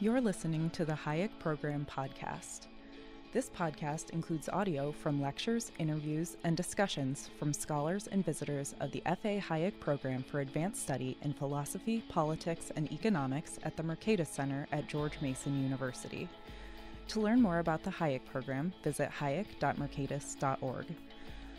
You're listening to the Hayek Program podcast. This podcast includes audio from lectures, interviews, and discussions from scholars and visitors of the F.A. Hayek Program for Advanced Study in Philosophy, Politics, and Economics at the Murtazashvili Center at George Mason University. To learn more about the Hayek Program, visit hayek.mercatus.org.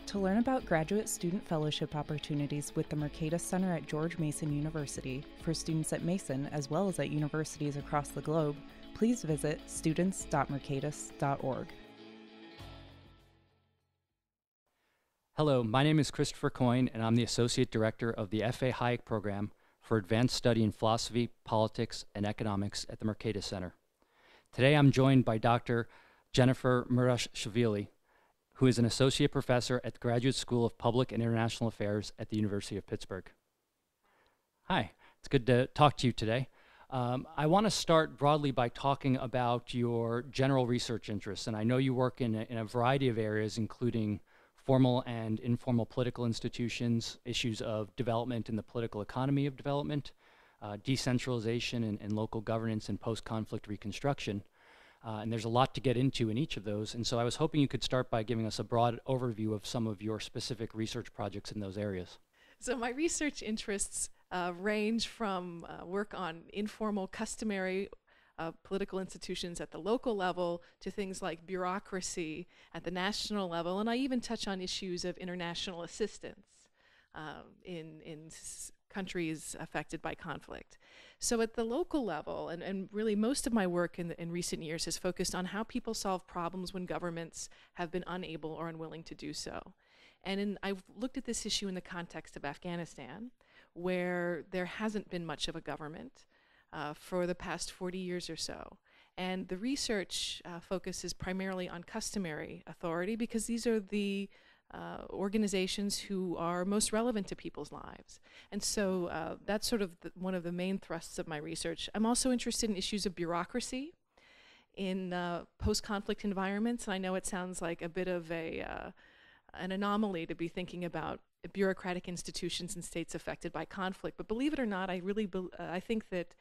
To learn about graduate student fellowship opportunities with the Murtazashvili Center at George Mason University for students at Mason as well as at universities across the globe, please visit students.mercatus.org. Hello, my name is Christopher Coyne, and I'm the Associate Director of the F.A. Hayek Program for Advanced Study in Philosophy, Politics, and Economics at the Murtazashvili Center. Today I'm joined by Dr. Jennifer Murtazashvili, who is an Associate Professor at the Graduate School of Public and International Affairs at the University of Pittsburgh. Hi, it's good to talk to you today. I want to start broadly by talking about your general research interests, and I know you work in a variety of areas, including formal and informal political institutions, issues of development in the political economy of development, decentralization and local governance and post-conflict reconstruction. And there's a lot to get into in each of those, and so I was hoping you could start by giving us a broad overview of some of your specific research projects in those areas. So my research interests range from work on informal, customary political institutions at the local level to things like bureaucracy at the national level, and I even touch on issues of international assistance in countries affected by conflict. So at the local level, and really most of my work in recent years has focused on how people solve problems when governments have been unable or unwilling to do so. And I've looked at this issue in the context of Afghanistan, where there hasn't been much of a government for the past 40 years or so. And the research focuses primarily on customary authority because these are the organizations who are most relevant to people's lives. And so that's sort of one of the main thrusts of my research. I'm also interested in issues of bureaucracy in post-conflict environments. And I know it sounds like a bit of an anomaly to be thinking about bureaucratic institutions in states affected by conflict. But believe it or not, I think that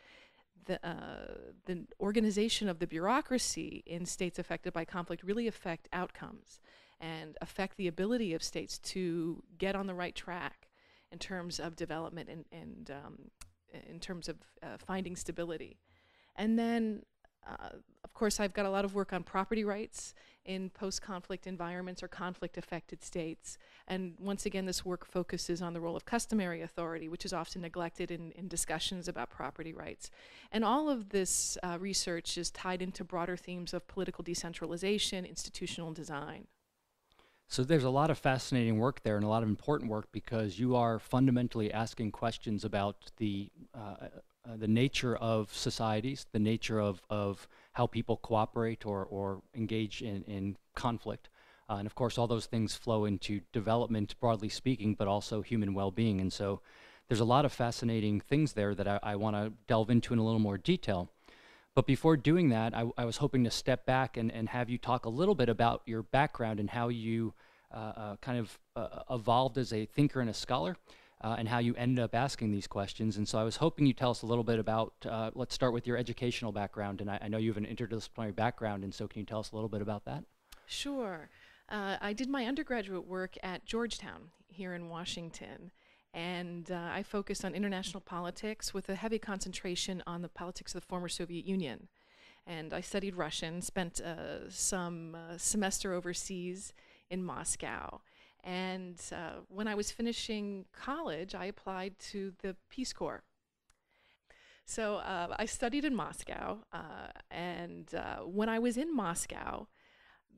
the organization of the bureaucracy in states affected by conflict really affect outcomes and affect the ability of states to get on the right track in terms of development and in terms of finding stability. And then, of course, I've got a lot of work on property rights in post-conflict environments or conflict-affected states. And once again, this work focuses on the role of customary authority, which is often neglected in discussions about property rights. And all of this research is tied into broader themes of political decentralization, institutional design. So there's a lot of fascinating work there and a lot of important work because you are fundamentally asking questions about the nature of societies, the nature of how people cooperate or engage in conflict. And of course, all those things flow into development, broadly speaking, but also human well-being. And so there's a lot of fascinating things there that I want to delve into in a little more detail. But before doing that, I was hoping to step back and have you talk a little bit about your background and how you evolved as a thinker and a scholar, and how you ended up asking these questions. And so I was hoping you'd tell us a little bit about, let's start with your educational background. And I know you have an interdisciplinary background, and so can you tell us a little bit about that? Sure. I did my undergraduate work at Georgetown here in Washington. And I focused on international politics with a heavy concentration on the politics of the former Soviet Union. And I studied Russian, spent some semester overseas in Moscow. And when I was finishing college, I applied to the Peace Corps. So I studied in Moscow, and when I was in Moscow,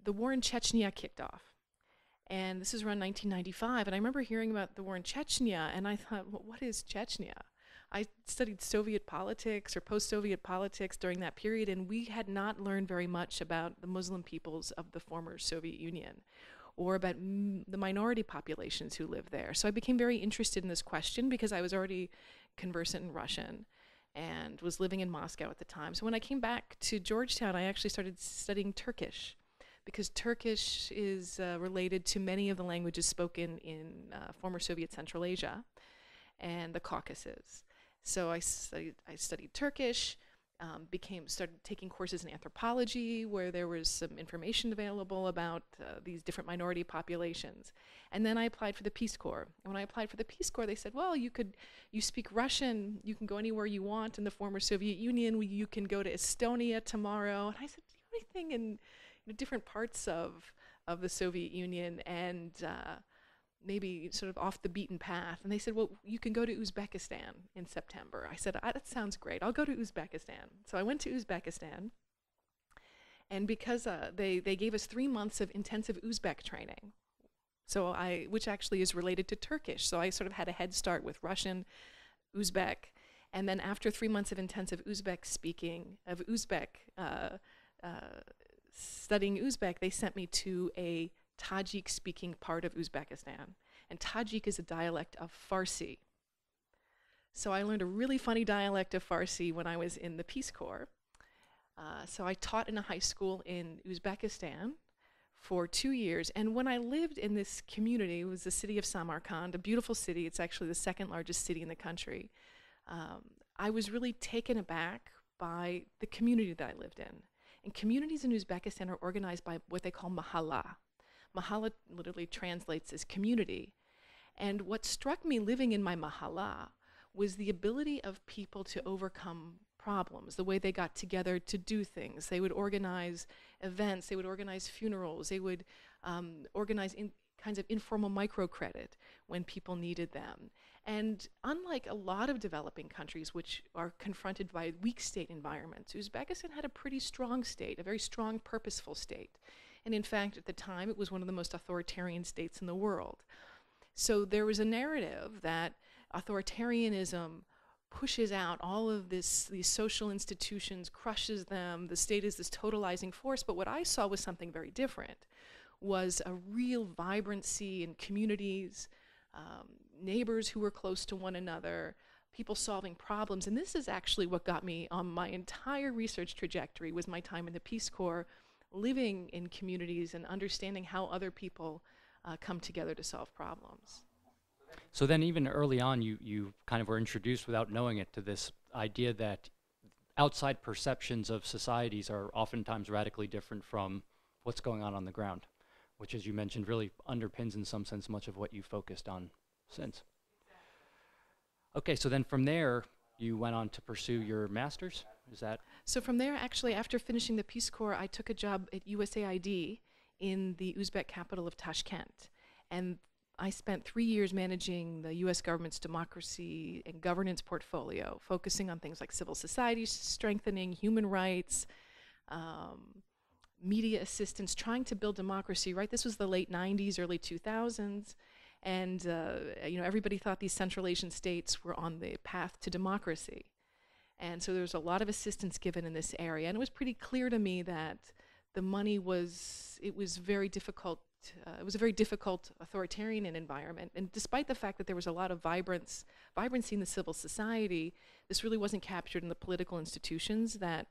the war in Chechnya kicked off. And this is around 1995, and I remember hearing about the war in Chechnya, and I thought, well, what is Chechnya? I studied Soviet politics or post-Soviet politics during that period, and we had not learned very much about the Muslim peoples of the former Soviet Union or about the minority populations who live there. So I became very interested in this question because I was already conversant in Russian and was living in Moscow at the time. So when I came back to Georgetown, I actually started studying Turkish, because Turkish is related to many of the languages spoken in former Soviet Central Asia and the Caucasus. So I studied Turkish, started taking courses in anthropology where there was some information available about these different minority populations. And then I applied for the Peace Corps. And when I applied for the Peace Corps, they said, well, you speak Russian, you can go anywhere you want in the former Soviet Union, you can go to Estonia tomorrow. And I said, do you know anything in different parts of the Soviet Union and maybe sort of off the beaten path? And they said, well, you can go to Uzbekistan in September. I said, that sounds great. I'll go to Uzbekistan. So I went to Uzbekistan. And because they gave us 3 months of intensive Uzbek training, which actually is related to Turkish. So I sort of had a head start with Russian, Uzbek. And then after 3 months of intensive studying Uzbek, they sent me to a Tajik-speaking part of Uzbekistan. And Tajik is a dialect of Farsi. So I learned a really funny dialect of Farsi when I was in the Peace Corps. So I taught in a high school in Uzbekistan for 2 years. And when I lived in this community, it was the city of Samarkand, a beautiful city. It's actually the second largest city in the country. I was really taken aback by the community that I lived in. And communities in Uzbekistan are organized by what they call mahalla. Mahalla literally translates as community. And what struck me living in my mahalla was the ability of people to overcome problems, the way they got together to do things. They would organize events, they would organize funerals, they would organize kinds of informal microcredit when people needed them. And unlike a lot of developing countries which are confronted by weak state environments, Uzbekistan had a pretty strong state, a very strong, purposeful state. And in fact, at the time, it was one of the most authoritarian states in the world. So there was a narrative that authoritarianism pushes out all of these social institutions, crushes them, the state is this totalizing force. But what I saw was something very different, was a real vibrancy in communities, neighbors who were close to one another, people solving problems. And this is actually what got me on my entire research trajectory, was my time in the Peace Corps, living in communities and understanding how other people come together to solve problems. So then even early on, you kind of were introduced without knowing it to this idea that outside perceptions of societies are oftentimes radically different from what's going on the ground, which, as you mentioned, really underpins in some sense much of what you focused on since. Okay, so then from there, you went on to pursue your master's? Is that? So from there, actually, after finishing the Peace Corps, I took a job at USAID in the Uzbek capital of Tashkent. And I spent 3 years managing the US government's democracy and governance portfolio, focusing on things like civil society strengthening, human rights, media assistance, trying to build democracy, right? This was the late 90s, early 2000s. And everybody thought these Central Asian states were on the path to democracy. And so there was a lot of assistance given in this area. And it was pretty clear to me that the money was very difficult. It was a very difficult authoritarian environment. And despite the fact that there was a lot of vibrancy in the civil society, this really wasn't captured in the political institutions that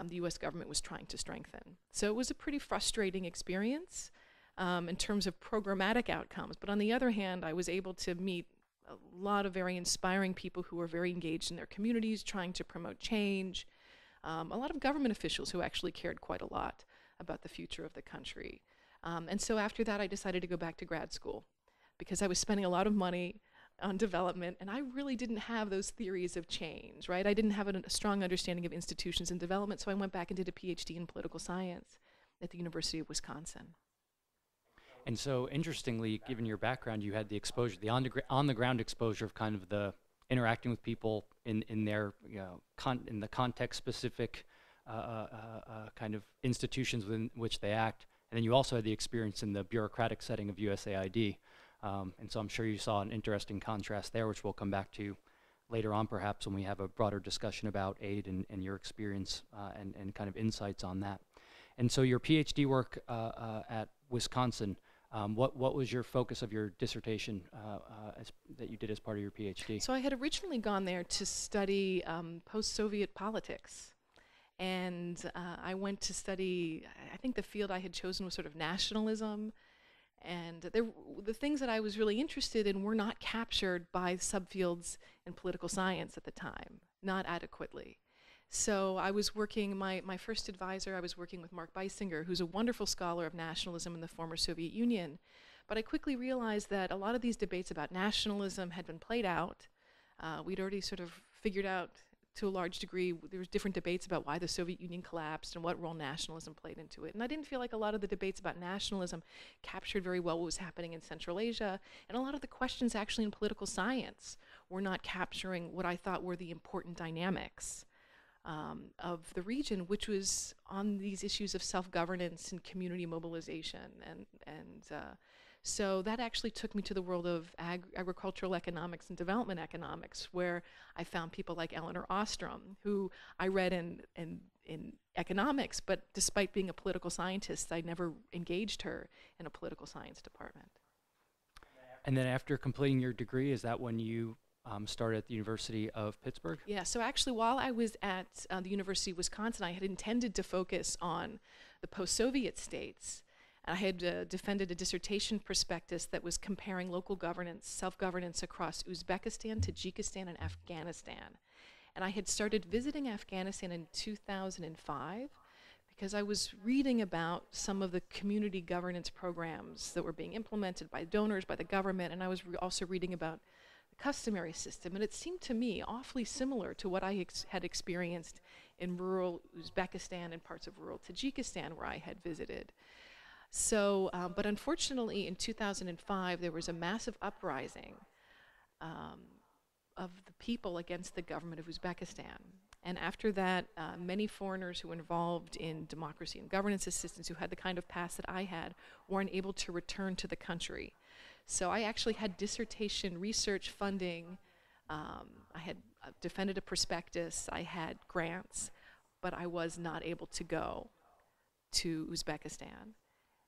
the US government was trying to strengthen. So it was a pretty frustrating experience in terms of programmatic outcomes. But on the other hand, I was able to meet a lot of very inspiring people who were very engaged in their communities, trying to promote change. A lot of government officials who actually cared quite a lot about the future of the country. And so after that, I decided to go back to grad school because I was spending a lot of money on development, and I really didn't have those theories of change, right? I didn't have a strong understanding of institutions and development, so I went back and did a PhD in political science at the University of Wisconsin. And so, interestingly, given your background, you had the exposure, the on-the-ground exposure of kind of the interacting with people in their, in the context-specific kind of institutions within which they act. And then you also had the experience in the bureaucratic setting of USAID. And so I'm sure you saw an interesting contrast there, which we'll come back to later on, perhaps, when we have a broader discussion about aid and your experience and kind of insights on that. And so your PhD work at Wisconsin, what was your focus of your dissertation that you did as part of your PhD? So I had originally gone there to study post-Soviet politics. And I went to study, I think the field I had chosen was sort of nationalism. And the things that I was really interested in were not captured by subfields in political science at the time, not adequately. So I was working, my first advisor, I was working with Mark Beisinger, who's a wonderful scholar of nationalism in the former Soviet Union. But I quickly realized that a lot of these debates about nationalism had been played out. We'd already sort of figured out to a large degree, there was different debates about why the Soviet Union collapsed and what role nationalism played into it. And I didn't feel like a lot of the debates about nationalism captured very well what was happening in Central Asia. And a lot of the questions actually in political science were not capturing what I thought were the important dynamics of the region, which was on these issues of self-governance and community mobilization. So that actually took me to the world of agricultural economics and development economics, where I found people like Elinor Ostrom, who I read in economics, but despite being a political scientist, I never engaged her in a political science department. And then after completing your degree, is that when you started at the University of Pittsburgh? Yeah, so actually while I was at the University of Wisconsin, I had intended to focus on the post-Soviet states. I had defended a dissertation prospectus that was comparing local governance, self-governance across Uzbekistan, Tajikistan, and Afghanistan. And I had started visiting Afghanistan in 2005 because I was reading about some of the community governance programs that were being implemented by donors, by the government, and I was also reading about the customary system. And it seemed to me awfully similar to what I had experienced in rural Uzbekistan and parts of rural Tajikistan where I had visited. So, but unfortunately in 2005 there was a massive uprising of the people against the government of Uzbekistan. And after that, many foreigners who were involved in democracy and governance assistance, who had the kind of past that I had, weren't able to return to the country. So I actually had dissertation research funding. I had defended a prospectus. I had grants, but I was not able to go to Uzbekistan.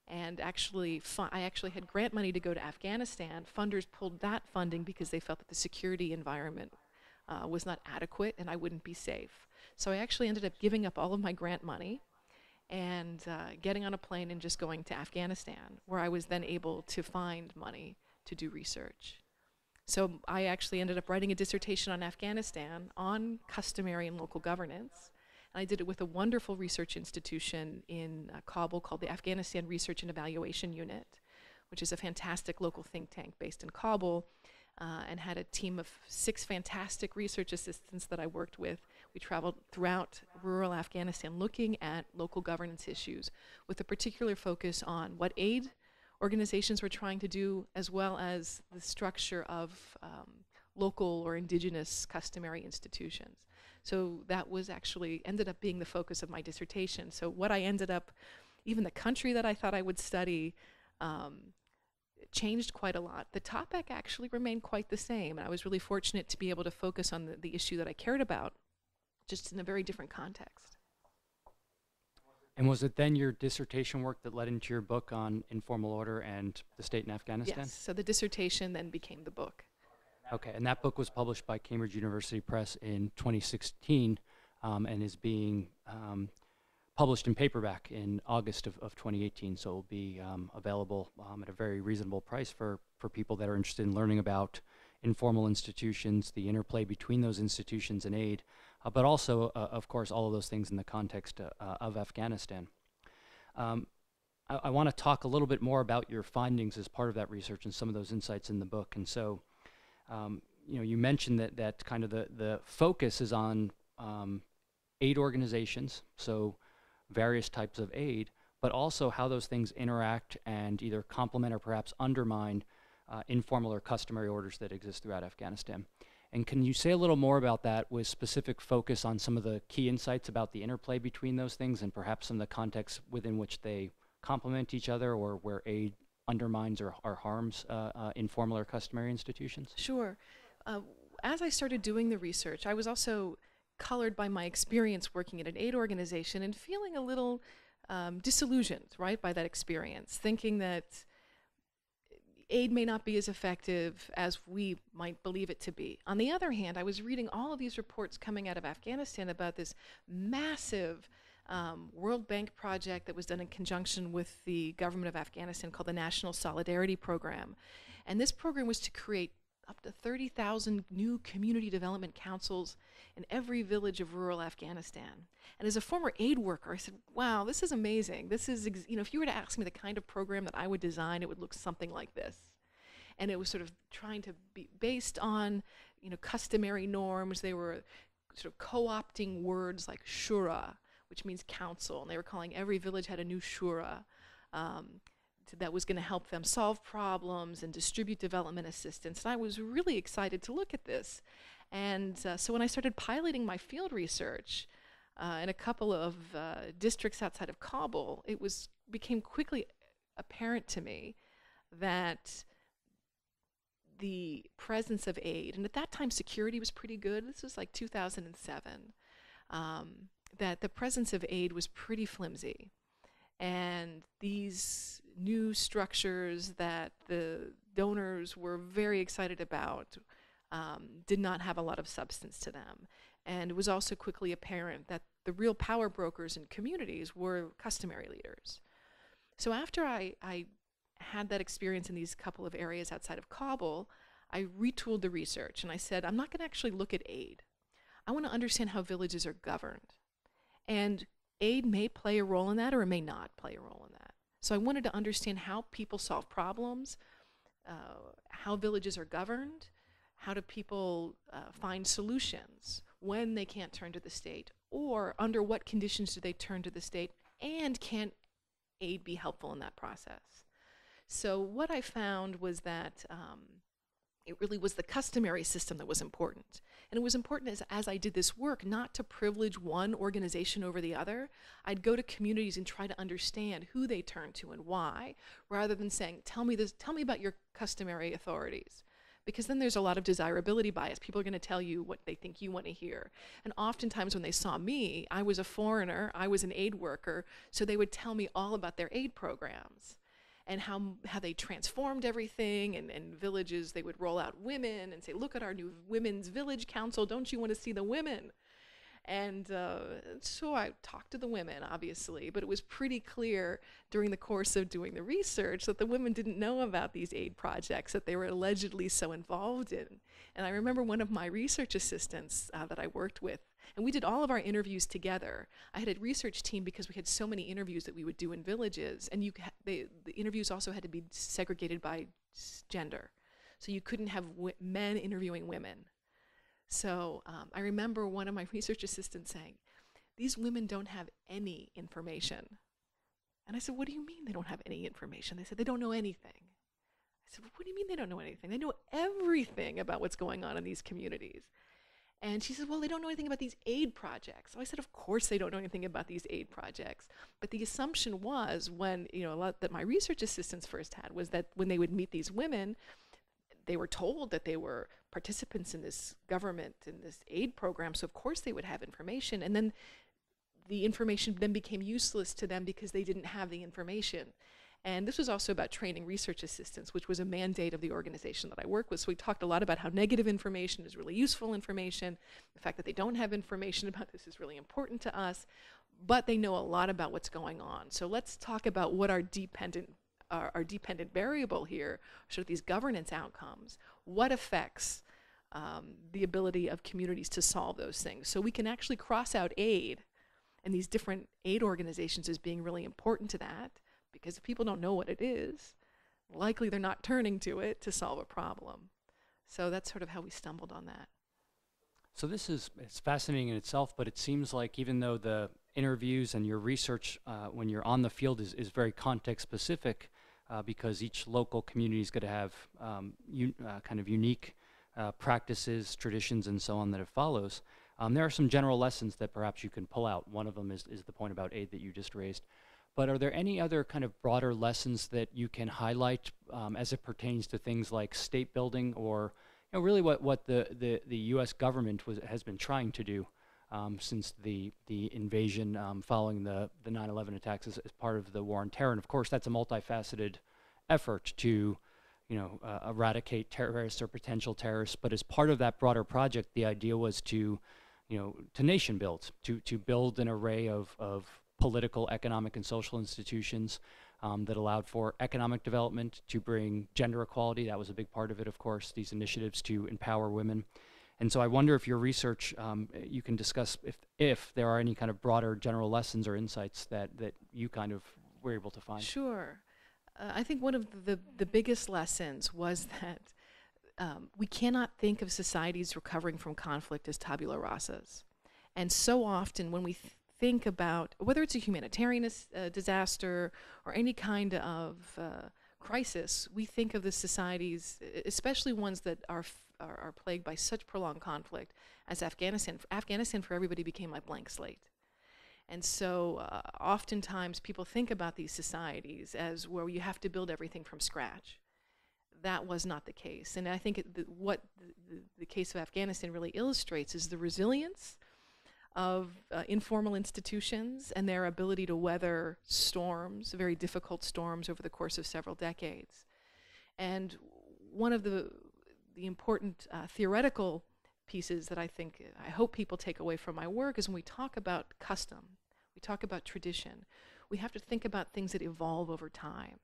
And actually, I actually had grant money to go to Afghanistan. Funders pulled that funding because they felt that the security environment was not adequate and I wouldn't be safe. So I actually ended up giving up all of my grant money and getting on a plane and just going to Afghanistan, where I was then able to find money to do research. So I actually ended up writing a dissertation on Afghanistan on customary and local governance. I did it with a wonderful research institution in Kabul called the Afghanistan Research and Evaluation Unit, which is a fantastic local think tank based in Kabul, and had a team of 6 fantastic research assistants that I worked with. We traveled throughout rural Afghanistan looking at local governance issues with a particular focus on what aid organizations were trying to do, as well as the structure of local or indigenous customary institutions. So that was actually ended up being the focus of my dissertation. So what I ended up, even the country that I thought I would study, changed quite a lot. The topic actually remained quite the same, and I was really fortunate to be able to focus on the issue that I cared about, just in a very different context. And was it then your dissertation work that led into your book on informal order and the state in Afghanistan? Yes, so the dissertation then became the book. Okay, and that book was published by Cambridge University Press in 2016 and is being published in paperback in August of 2018, so it will be available at a very reasonable price for people that are interested in learning about informal institutions, the interplay between those institutions and aid, but also, of course, all of those things in the context of Afghanistan. I want to talk a little bit more about your findings as part of that research and some of those insights in the book. And so, you know, you mentioned that kind of the focus is on aid organizations, so various types of aid, but also how those things interact and either complement or perhaps undermine informal or customary orders that exist throughout Afghanistan. And can you say a little more about that with specific focus on some of the key insights about the interplay between those things and perhaps some of the contexts within which they complement each other or where aid undermines or harms informal or customary institutions? Sure. As I started doing the research, I was also colored by my experience working at an aid organization and feeling a little disillusioned, right, by that experience, thinking that aid may not be as effective as we might believe it to be. On the other hand, I was reading all of these reports coming out of Afghanistan about this massive World Bank project that was done in conjunction with the government of Afghanistan called the National Solidarity Program. And this program was to create up to 30,000 new community development councils in every village of rural Afghanistan. And as a former aid worker, I said, wow, this is amazing. This is, if you were to ask me the kind of program that I would design, it would look something like this. And it was sort of trying to be based on, customary norms. They were sort of co-opting words like shura, which means council, and they were calling every village had a new shura that was going to help them solve problems and distribute development assistance. And I was really excited to look at this. And so when I started piloting my field research in a couple of districts outside of Kabul, it became quickly apparent to me that the presence of aid, and at that time security was pretty good, this was like 2007, that the presence of aid was pretty flimsy. And these new structures that the donors were very excited about did not have a lot of substance to them. And it was also quickly apparent that the real power brokers in communities were customary leaders. So after I had that experience in these couple of areas outside of Kabul, I retooled the research and I said, I'm not going to actually look at aid. I want to understand how villages are governed. And aid may play a role in that, or it may not play a role in that. So I wanted to understand how people solve problems, how villages are governed, how do people find solutions when they can't turn to the state, or under what conditions do they turn to the state, and can aid be helpful in that process? So what I found was that it really was the customary system that was important. And it was important as I did this work not to privilege one organization over the other. I'd go to communities and try to understand who they turn to and why, rather than saying, tell me about your customary authorities. Because then there's a lot of desirability bias. People are going to tell you what they think you want to hear. And oftentimes when they saw me, I was a foreigner, I was an aid worker, so they would tell me all about their aid programs and how they transformed everything, and villages, they would roll out women and say, look at our new women's village council, don't you want to see the women? And so I talked to the women, obviously, but it was pretty clear during the course of doing the research that the women didn't know about these aid projects that they were allegedly so involved in. And I remember one of my research assistants that I worked with, and we did all of our interviews together. I had a research team because we had so many interviews that we would do in villages, and the interviews also had to be segregated by gender. So you couldn't have men interviewing women. So I remember one of my research assistants saying, these women don't have any information. And I said, what do you mean they don't have any information? They said, they don't know anything. I said, what do you mean they don't know anything? They know everything about what's going on in these communities. And she said, well, they don't know anything about these aid projects. So I said, of course they don't know anything about these aid projects. But the assumption was when, a lot that my research assistants first had was that when they would meet these women, they were told that they were participants in this government, in this aid program, so of course they would have information. And then the information then became useless to them because they didn't have the information. And this was also about training research assistants, which was a mandate of the organization that I work with. So we talked a lot about how negative information is really useful information. The fact that they don't have information about this is really important to us, but they know a lot about what's going on. So let's talk about what our dependent variable here, sort of these governance outcomes, what affects the ability of communities to solve those things. So we can actually cross out aid and these different aid organizations as being really important to that, because if people don't know what it is, likely they're not turning to it to solve a problem. So that's sort of how we stumbled on that. So it's fascinating in itself, but it seems like even though the interviews and your research when you're on the field is very context specific, because each local community is going to have kind of unique practices, traditions, and so on that it follows. There are some general lessons that perhaps you can pull out. One of them is the point about aid that you just raised. But are there any other kind of broader lessons that you can highlight as it pertains to things like state building, or really what the U.S. government has been trying to do since the invasion following the 9/11 attacks as part of the war on terror? And of course, that's a multifaceted effort to eradicate terrorists or potential terrorists. But as part of that broader project, the idea was to nation build, to build an array of political, economic, and social institutions that allowed for economic development, to bring gender equality. That was a big part of it, of course, these initiatives to empower women. And so I wonder if your research, you can discuss if there are any kind of broader general lessons or insights that you kind of were able to find. Sure. I think one of the biggest lessons was that we cannot think of societies recovering from conflict as tabula rasas. And so often when we think about, whether it's a humanitarian disaster or any kind of crisis, we think of the societies, especially ones that are plagued by such prolonged conflict as Afghanistan. Afghanistan for everybody became like blank slate. And so oftentimes people think about these societies as where you have to build everything from scratch. That was not the case. And I think what the case of Afghanistan really illustrates is the resilience of informal institutions and their ability to weather storms, very difficult storms over the course of several decades. And one of the important theoretical pieces that I hope people take away from my work is when we talk about custom, we talk about tradition, we have to think about things that evolve over time.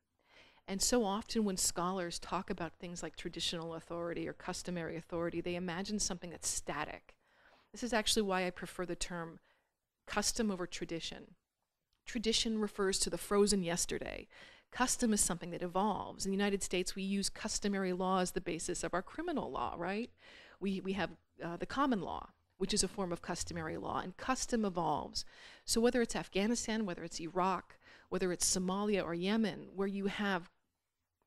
And so often when scholars talk about things like traditional authority or customary authority, they imagine something that's static. This is actually why I prefer the term custom over tradition. Tradition refers to the frozen yesterday. Custom is something that evolves. In the United States, we use customary law as the basis of our criminal law, right? We have the common law, which is a form of customary law, and custom evolves. So whether it's Afghanistan, whether it's Iraq, whether it's Somalia or Yemen, where you have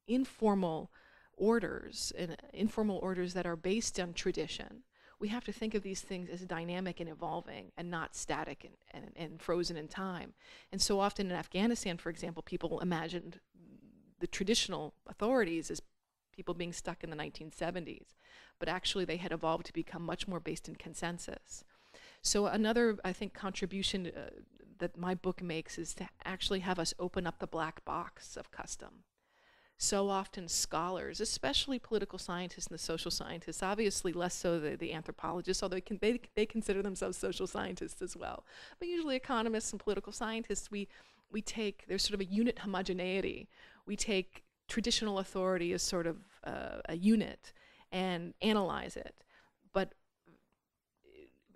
informal orders that are based on tradition, we have to think of these things as dynamic and evolving and not static and frozen in time. And so often in Afghanistan, for example, people imagined the traditional authorities as people being stuck in the 1970s, but actually they had evolved to become much more based in consensus. So another, I think, contribution that my book makes is to actually have us open up the black box of custom. So often scholars, especially political scientists and the social scientists, obviously less so the anthropologists, although they consider themselves social scientists as well. But usually economists and political scientists, we take, there's sort of a unit homogeneity. We take traditional authority as sort of a unit and analyze it. But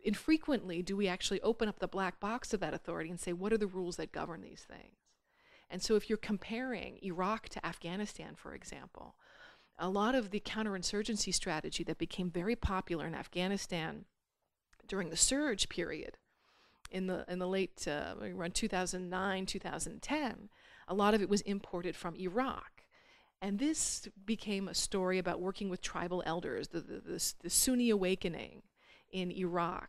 infrequently do we actually open up the black box of that authority and say, what are the rules that govern these things? And so if you're comparing Iraq to Afghanistan, for example, a lot of the counterinsurgency strategy that became very popular in Afghanistan during the surge period in the late, around 2009, 2010, a lot of it was imported from Iraq. And this became a story about working with tribal elders. The Sunni awakening in Iraq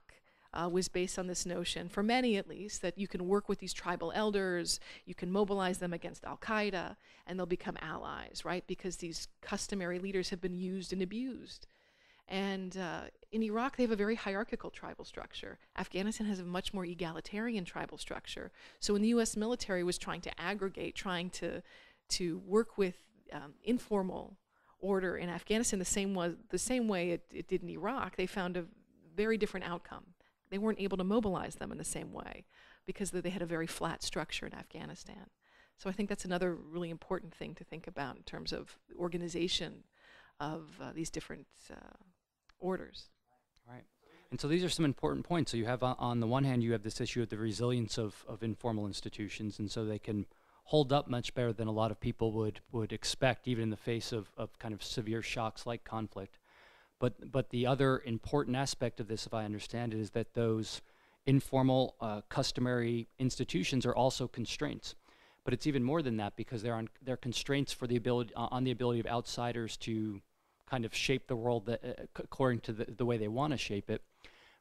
was based on this notion, for many at least, that you can work with these tribal elders, you can mobilize them against al-Qaeda, and they'll become allies, right? Because these customary leaders have been used and abused. And in Iraq, they have a very hierarchical tribal structure. Afghanistan has a much more egalitarian tribal structure. So when the US military was trying to aggregate, trying to work with informal order in Afghanistan the same way it did in Iraq, they found a very different outcome. They weren't able to mobilize them in the same way because they had a very flat structure in Afghanistan. So I think that's another really important thing to think about in terms of organization of these different orders. Right. And so these are some important points. So you have, on the one hand, you have this issue of the resilience of informal institutions, and so they can hold up much better than a lot of people would expect, even in the face of kind of severe shocks like conflict. But the other important aspect of this, if I understand it, is that those informal, customary institutions are also constraints. But it's even more than that, because they're constraints for the ability on the ability of outsiders to kind of shape the world according to the way they want to shape it.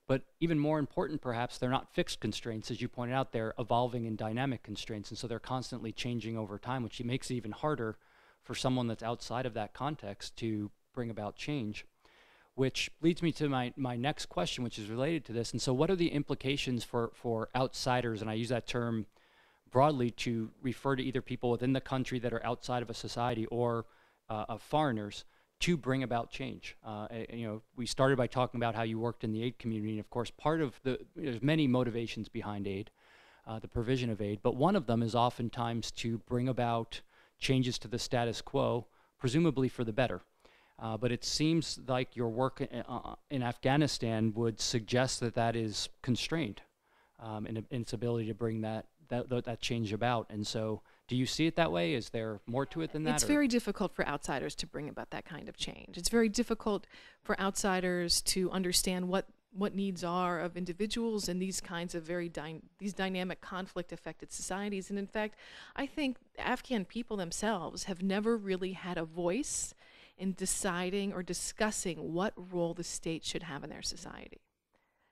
But even more important, perhaps, they're not fixed constraints. As you pointed out, they're evolving and dynamic constraints, and so they're constantly changing over time, which makes it even harder for someone that's outside of that context to bring about change. Which leads me to my next question, which is related to this. And so what are the implications for outsiders, and I use that term broadly to refer to either people within the country that are outside of a society or of foreigners, to bring about change? We started by talking about how you worked in the aid community, and of course part of there's many motivations behind aid. the provision of aid, but one of them is oftentimes to bring about changes to the status quo, presumably for the better. But it seems like your work in Afghanistan would suggest that that is constrained in its ability to bring that change about. And so, do you see it that way? Is there more to it than that? It's very difficult for outsiders to bring about that kind of change. It's very difficult for outsiders to understand what needs are of individuals in these kinds of these dynamic conflict-affected societies. And in fact, I think Afghan people themselves have never really had a voice in deciding or discussing what role the state should have in their society.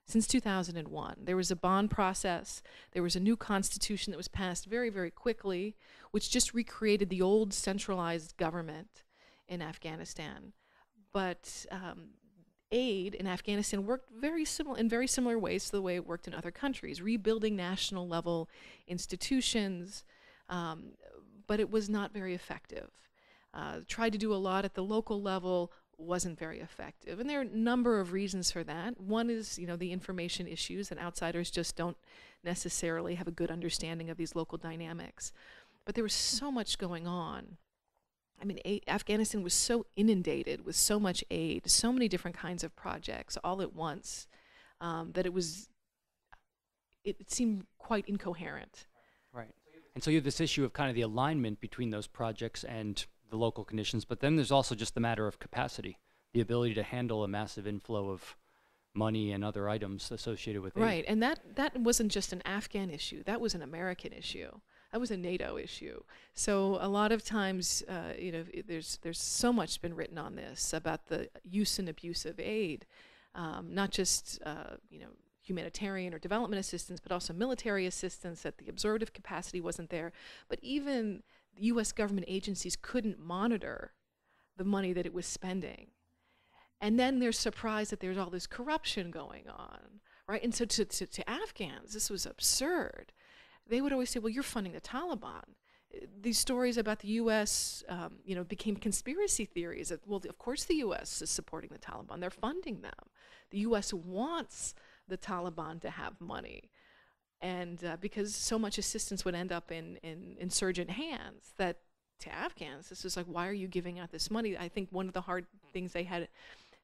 Since 2001, there was a bond process, there was a new constitution that was passed very, very quickly, which just recreated the old centralized government in Afghanistan. But aid in Afghanistan worked in very similar ways to the way it worked in other countries, rebuilding national level institutions, but it was not very effective. Tried to do a lot at the local level, wasn't very effective. And there are a number of reasons for that. One is, the information issues, and outsiders just don't necessarily have a good understanding of these local dynamics. But there was so much going on. I mean, Afghanistan was so inundated with so much aid, so many different kinds of projects all at once, that it seemed quite incoherent. Right. And so you have this issue of kind of the alignment between those projects and the local conditions, but then there's also just the matter of capacity, the ability to handle a massive inflow of money and other items associated with aid. Right, and that wasn't just an Afghan issue, that was an American issue. That was a NATO issue. So a lot of times, there's so much been written on this about the use and abuse of aid, not just humanitarian or development assistance, but also military assistance, that the absorptive capacity wasn't there. But even the U.S. government agencies couldn't monitor the money that it was spending. And then they're surprised that there's all this corruption going on, right? And so to Afghans, this was absurd. They would always say, well, you're funding the Taliban. These stories about the U.S., became conspiracy theories. That, well, of course the U.S. is supporting the Taliban. They're funding them. The U.S. wants the Taliban to have money. And because so much assistance would end up in insurgent hands, that to Afghans, this was like, why are you giving out this money? I think one of the hard things they had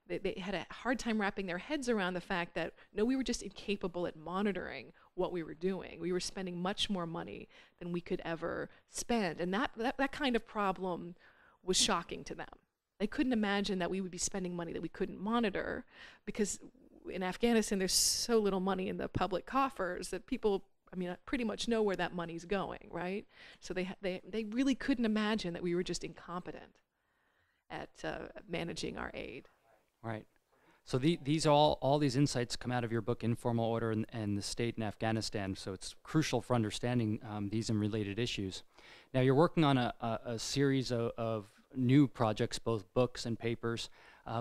a hard time wrapping their heads around the fact that, no, we were just incapable at monitoring what we were doing. We were spending much more money than we could ever spend. And that kind of problem was shocking to them. They couldn't imagine that we would be spending money that we couldn't monitor, because in Afghanistan, there's so little money in the public coffers that people, pretty much know where that money's going, right? So they really couldn't imagine that we were just incompetent at managing our aid. Right. So these all these insights come out of your book, Informal Order and the State in Afghanistan. So it's crucial for understanding these and related issues. Now you're working on a series of new projects, both books and papers.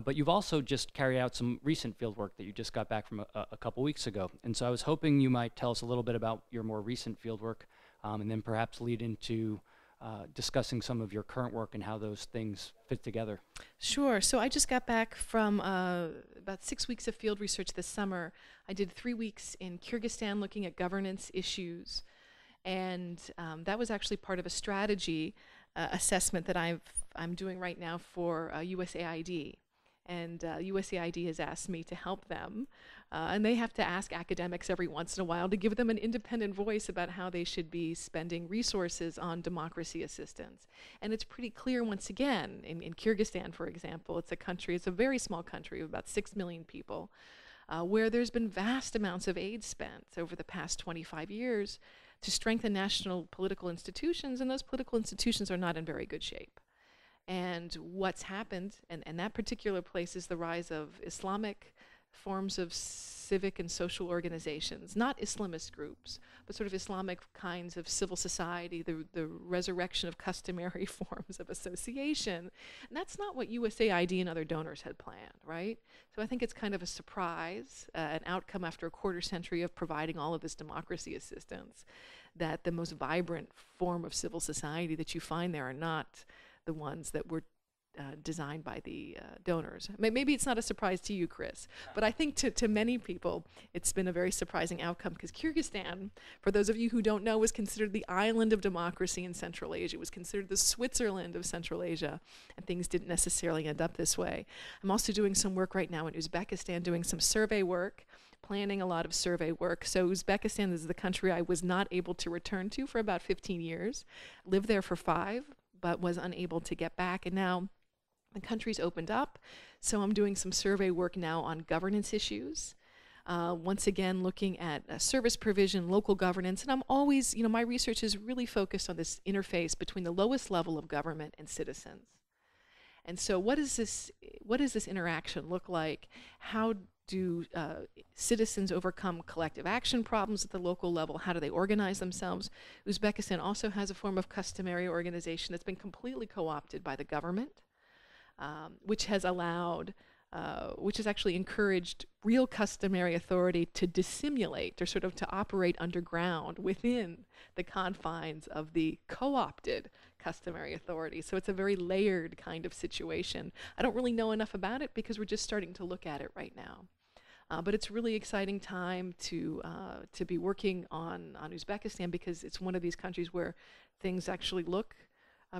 But you've also just carried out some recent field work that you just got back from a couple weeks ago. And so I was hoping you might tell us a little bit about your more recent field work, and then perhaps lead into discussing some of your current work and how those things fit together. Sure. So I just got back from about 6 weeks of field research this summer. I did 3 weeks in Kyrgyzstan looking at governance issues. And that was actually part of a strategy assessment that I'm doing right now for USAID. And USAID has asked me to help them. And they have to ask academics every once in a while to give them an independent voice about how they should be spending resources on democracy assistance. And it's pretty clear, once again, in Kyrgyzstan, for example, it's a very small country of about 6 million people, where there's been vast amounts of aid spent over the past 25 years to strengthen national political institutions, and those political institutions are not in very good shape. And what's happened in that particular place is the rise of Islamic forms of civic and social organizations, not Islamist groups, but sort of Islamic kinds of civil society, the resurrection of customary forms of association. And that's not what USAID and other donors had planned, right? So I think it's kind of a surprise, an outcome after a quarter century of providing all of this democracy assistance, that the most vibrant form of civil society that you find there are not the ones that we're designed by the donors. Maybe it's not a surprise to you, Chris, but I think to many people it's been a very surprising outcome, because Kyrgyzstan, for those of you who don't know, was considered the island of democracy in Central Asia. It was considered the Switzerland of Central Asia, and things didn't necessarily end up this way. I'm also doing some work right now in Uzbekistan, doing some survey work, planning a lot of survey work. So Uzbekistan is the country I was not able to return to for about 15 years, lived there for 5, but was unable to get back, and now the country's opened up, so I'm doing some survey work now on governance issues. Once again, looking at service provision, local governance, and I'm always, my research is really focused on this interface between the lowest level of government and citizens. And so what does this interaction look like? How do citizens overcome collective action problems at the local level? How do they organize themselves? Uzbekistan also has a form of customary organization that's been completely co-opted by the government. Which has actually encouraged real customary authority to dissimulate, or sort of to operate underground within the confines of the co-opted customary authority. So it's a very layered kind of situation. I don't really know enough about it because we're just starting to look at it right now. But it's a really exciting time to be working on Uzbekistan, because it's one of these countries where things actually look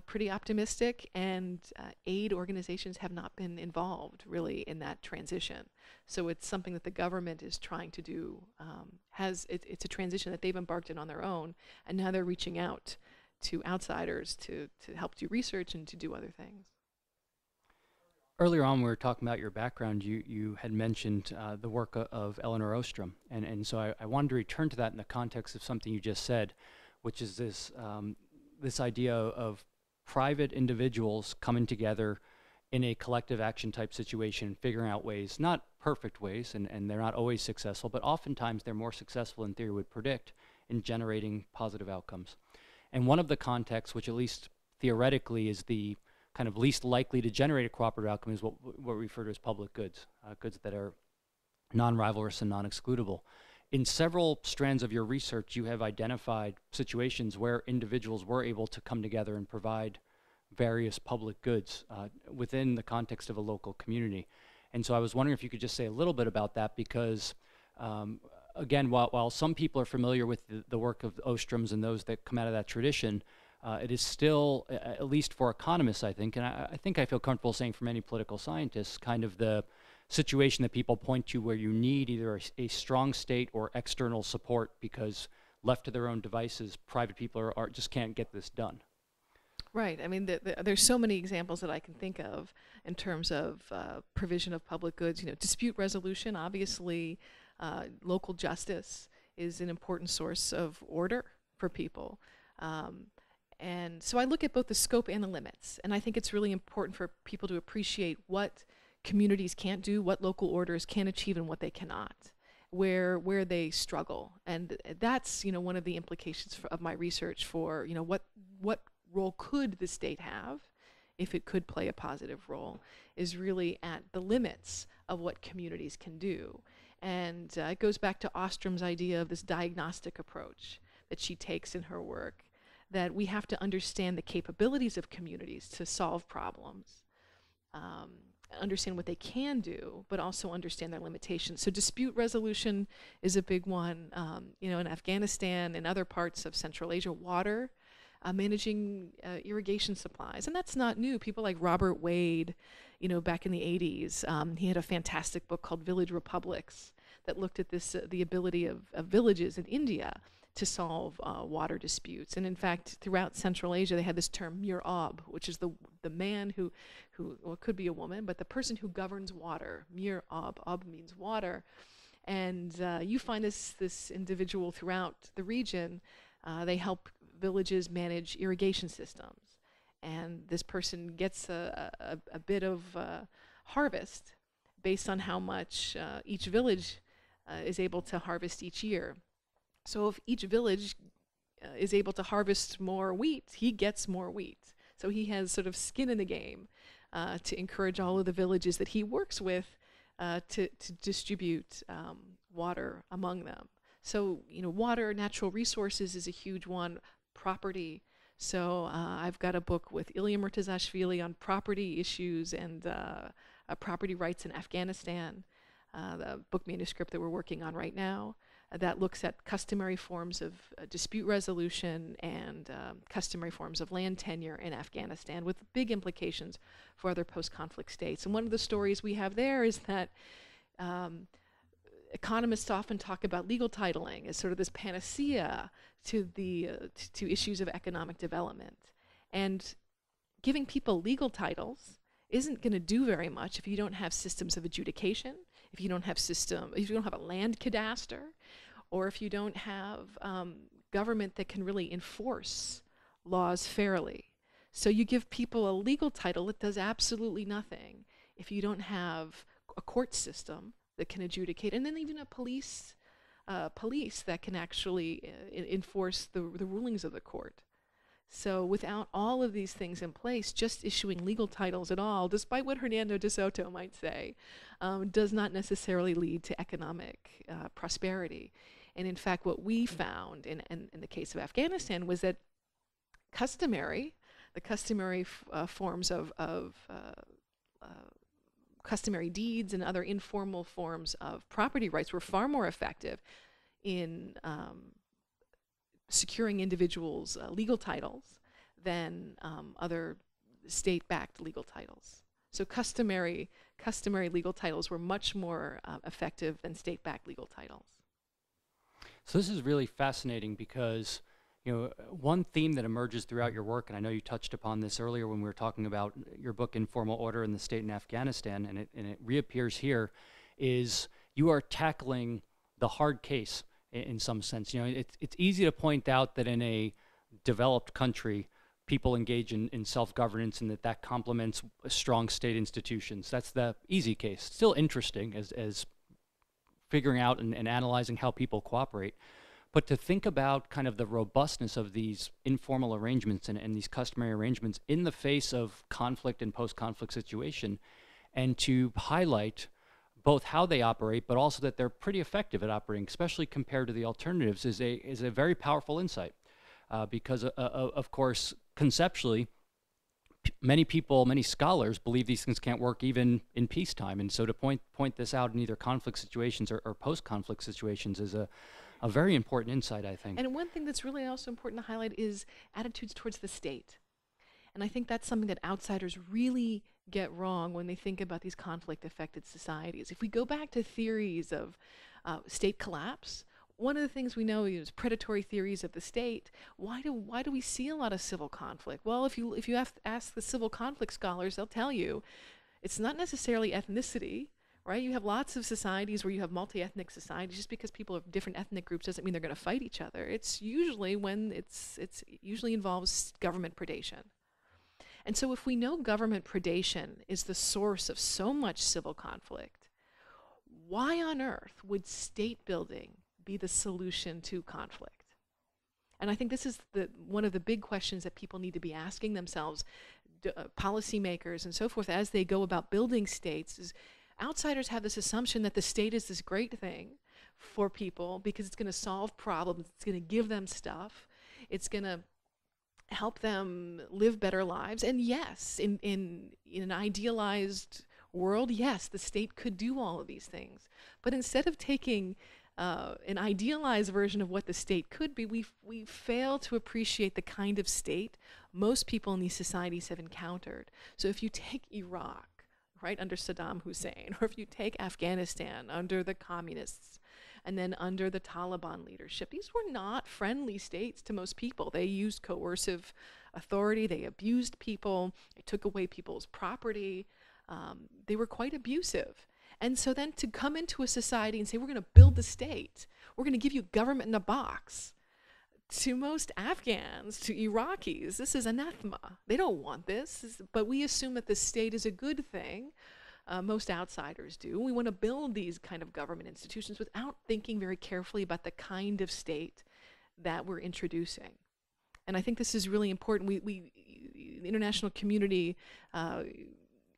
pretty optimistic, and aid organizations have not been involved really in that transition. So it's something that the government is trying to do. It's a transition that they've embarked on their own, and now they're reaching out to outsiders to help do research and to do other things. Earlier on, we were talking about your background. You had mentioned the work of Elinor Ostrom, and so I wanted to return to that in the context of something you just said, which is this idea of private individuals coming together in a collective action type situation, figuring out ways, not perfect ways, and they're not always successful, but oftentimes they're more successful than theory would predict in generating positive outcomes. And one of the contexts, which at least theoretically is the kind of least likely to generate a cooperative outcome, is what we refer to as public goods, goods that are non-rivalrous and non-excludable. In several strands of your research, you have identified situations where individuals were able to come together and provide various public goods within the context of a local community. And so I was wondering if you could just say a little bit about that, because again, while some people are familiar with the work of Ostrom's and those that come out of that tradition, it is still, at least for economists, I think, and I think I feel comfortable saying for many political scientists, kind of the situation that people point to where you need either a strong state or external support, because left to their own devices, private people just can't get this done. Right. I mean, there's so many examples that I can think of in terms of provision of public goods. Dispute resolution, obviously, local justice is an important source of order for people. And so I look at both the scope and the limits. And I think it's really important for people to appreciate what communities can't do, what local orders can achieve, and what they cannot, where they struggle. And that's, one of the implications of my research for, what role could the state have, if it could play a positive role, is really at the limits of what communities can do. And it goes back to Ostrom's idea of this diagnostic approach that she takes in her work, that we have to understand the capabilities of communities to solve problems, understand what they can do, but also understand their limitations. So dispute resolution is a big one. In Afghanistan and other parts of Central Asia, water, managing irrigation supplies. And that's not new. People like Robert Wade, back in the 80s, he had a fantastic book called Village Republics that looked at this, the ability of villages in India to solve water disputes. And in fact, throughout Central Asia, they had this term Mir-Ab, which is the man who well, it could be a woman, but the person who governs water. Mir-Ab, Ab means water. And you find this individual throughout the region. They help villages manage irrigation systems. And this person gets a bit of harvest based on how much each village is able to harvest each year. So if each village is able to harvest more wheat, he gets more wheat. So he has sort of skin in the game to encourage all of the villages that he works with to distribute water among them. So, water, natural resources is a huge one. Property. So I've got a book with Ilya Murtazashvili on property issues and property rights in Afghanistan, the book manuscript that we're working on right now, that looks at customary forms of dispute resolution and customary forms of land tenure in Afghanistan, with big implications for other post-conflict states. And one of the stories we have there is that economists often talk about legal titling as sort of this panacea to the to issues of economic development. And giving people legal titles isn't going to do very much if you don't have systems of adjudication, if you don't have a land cadaster, or if you don't have government that can really enforce laws fairly. So you give people a legal title that does absolutely nothing if you don't have a court system that can adjudicate, and then even a police that can actually enforce the rulings of the court. So without all of these things in place, just issuing legal titles at all, despite what Hernando de Soto might say, does not necessarily lead to economic prosperity. And in fact, what we found in the case of Afghanistan was that the customary forms of customary deeds and other informal forms of property rights were far more effective in securing individuals' legal titles than other state-backed legal titles. So customary legal titles were much more effective than state-backed legal titles. So this is really fascinating because, one theme that emerges throughout your work, and I know you touched upon this earlier when we were talking about your book, Informal Order in the State in Afghanistan, and it reappears here, is you are tackling the hard case in some sense. It's easy to point out that in a developed country, people engage in self-governance and that complements strong state institutions. That's the easy case. Still interesting as figuring out and analyzing how people cooperate. But to think about kind of the robustness of these informal arrangements and these customary arrangements in the face of conflict and post-conflict situation, and to highlight both how they operate, but also that they're pretty effective at operating, especially compared to the alternatives, is a very powerful insight. Because of course, conceptually, many scholars believe these things can't work even in peacetime. And so to point this out in either conflict situations or post-conflict situations is a very important insight, I think. And one thing that's really also important to highlight is attitudes towards the state. And I think that's something that outsiders really get wrong when they think about these conflict-affected societies. If we go back to theories of state collapse, one of the things we know is predatory theories of the state. Why do we see a lot of civil conflict? Well, if you ask the civil conflict scholars, they'll tell you it's not necessarily ethnicity, right? You have lots of societies where you have multi-ethnic societies. Just because people of different ethnic groups doesn't mean they're going to fight each other. It's usually it usually involves government predation. And so if we know government predation is the source of so much civil conflict, why on earth would state building be the solution to conflict? And I think this is one of the big questions that people need to be asking themselves, policymakers and so forth, as they go about building states. Is outsiders have this assumption that the state is this great thing for people because it's going to solve problems, it's going to give them stuff, it's going to help them live better lives. And yes, in an idealized world, yes, the state could do all of these things. But instead of taking an idealized version of what the state could be, we fail to appreciate the kind of state most people in these societies have encountered. So if you take Iraq, right, under Saddam Hussein, or if you take Afghanistan under the communists, and then under the Taliban leadership, these were not friendly states to most people. They used coercive authority, they abused people, they took away people's property, they were quite abusive. And so then to come into a society and say, we're going to build the state, we're going to give you government in a box, to most Afghans, to Iraqis, this is anathema. They don't want this, but we assume that the state is a good thing. Most outsiders do. We want to build these kind of government institutions without thinking very carefully about the kind of state that we're introducing. And I think this is really important. The international community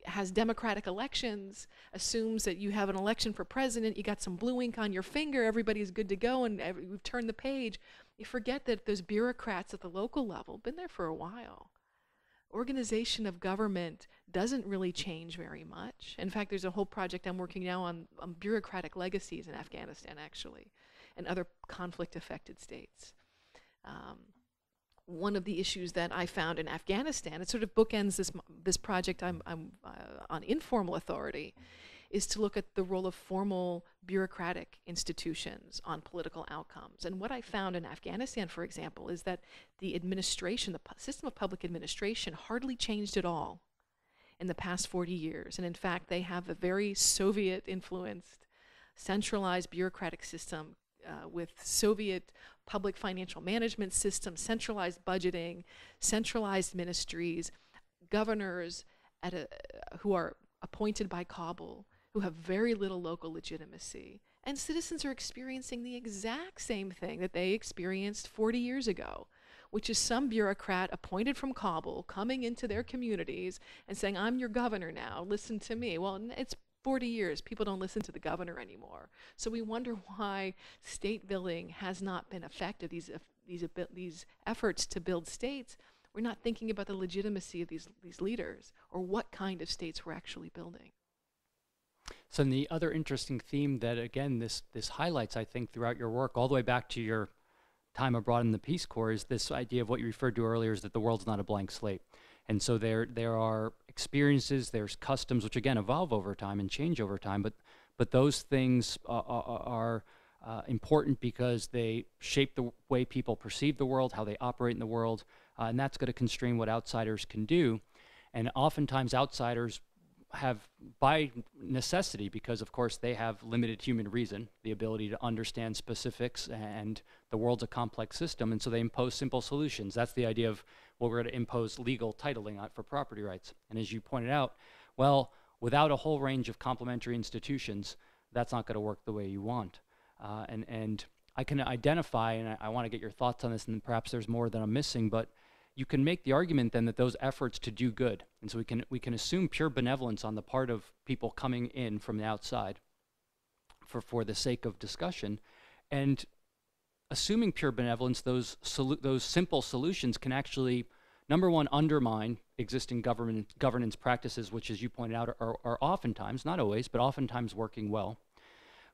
has democratic elections, assumes that you have an election for president, you got some blue ink on your finger, everybody's good to go, and we've turned the page. You forget that those bureaucrats at the local level have been there for a while. Organization of government doesn't really change very much. In fact, there's a whole project I'm working now on bureaucratic legacies in Afghanistan, actually, and other conflict-affected states. One of the issues that I found in Afghanistan, it sort of bookends this project I'm on informal authority, is to look at the role of formal bureaucratic institutions on political outcomes. And what I found in Afghanistan, for example, is that the administration, the system of public administration, hardly changed at all in the past 40 years. And in fact, they have a very Soviet-influenced, centralized bureaucratic system with Soviet public financial management system, centralized budgeting, centralized ministries, governors who are appointed by Kabul, who have very little local legitimacy. And citizens are experiencing the exact same thing that they experienced 40 years ago, which is some bureaucrat appointed from Kabul coming into their communities and saying, I'm your governor now, listen to me. Well, it's 40 years. People don't listen to the governor anymore. So we wonder why state building has not been effective, these efforts to build states. We're not thinking about the legitimacy of these leaders or what kind of states we're actually building. So the other interesting theme that, again, this highlights, I think, throughout your work, all the way back to your time abroad in the Peace Corps, is this idea of what you referred to earlier, is that the world's not a blank slate. And so there are experiences, there's customs, which again evolve over time and change over time, but those things are important because they shape the way people perceive the world, how they operate in the world, and that's going to constrain what outsiders can do. And oftentimes outsiders have, by necessity, because of course they have limited human reason, the ability to understand specifics, and the world's a complex system, and so they impose simple solutions. That's the idea of, well, we're going to impose legal titling for property rights. And as you pointed out, well, without a whole range of complementary institutions, that's not going to work the way you want. And I can identify, and I want to get your thoughts on this, and perhaps there's more that I'm missing, but you can make the argument then that those efforts to do good, and so we can assume pure benevolence on the part of people coming in from the outside for the sake of discussion, and assuming pure benevolence, those simple solutions can actually, number one, undermine existing governance practices, which, as you pointed out, are oftentimes, not always, but oftentimes working well.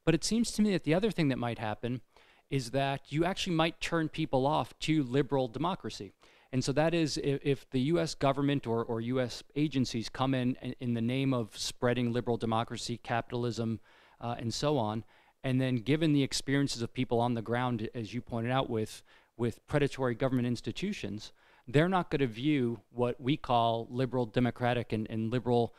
But it seems to me that the other thing that might happen is that you actually might turn people off to liberal democracy. And so that is, if the U.S. government or U.S. agencies come in the name of spreading liberal democracy, capitalism, and so on, and then given the experiences of people on the ground, as you pointed out, with predatory government institutions, they're not going to view what we call liberal democratic and liberal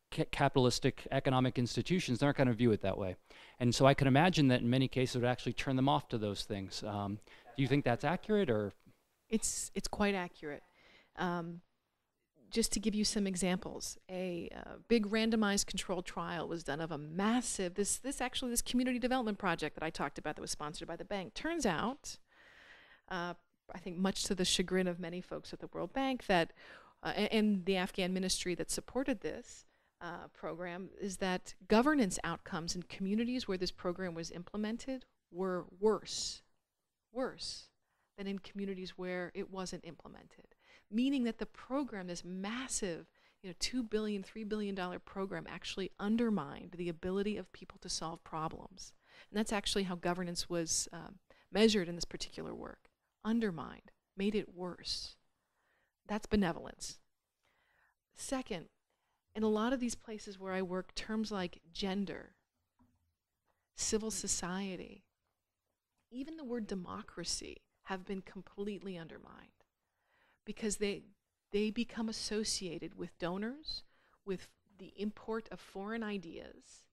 capitalistic economic institutions. They're not going to view it that way. And so I can imagine that in many cases it would actually turn them off to those things. Do you think that's accurate, or? It's quite accurate. Just to give you some examples, a big randomized controlled trial was done of a massive, this community development project that I talked about that was sponsored by the bank. Turns out, I think much to the chagrin of many folks at the World Bank, that and the Afghan ministry that supported this program, is that governance outcomes in communities where this program was implemented were worse than in communities where it wasn't implemented. Meaning that the program, this massive, $2 billion, $3 billion program, actually undermined the ability of people to solve problems. And that's actually how governance was measured in this particular work. Undermined, made it worse. That's benevolence. Second, in a lot of these places where I work, terms like gender, civil society, even the word democracy have been completely undermined, because they become associated with donors, with the import of foreign ideas.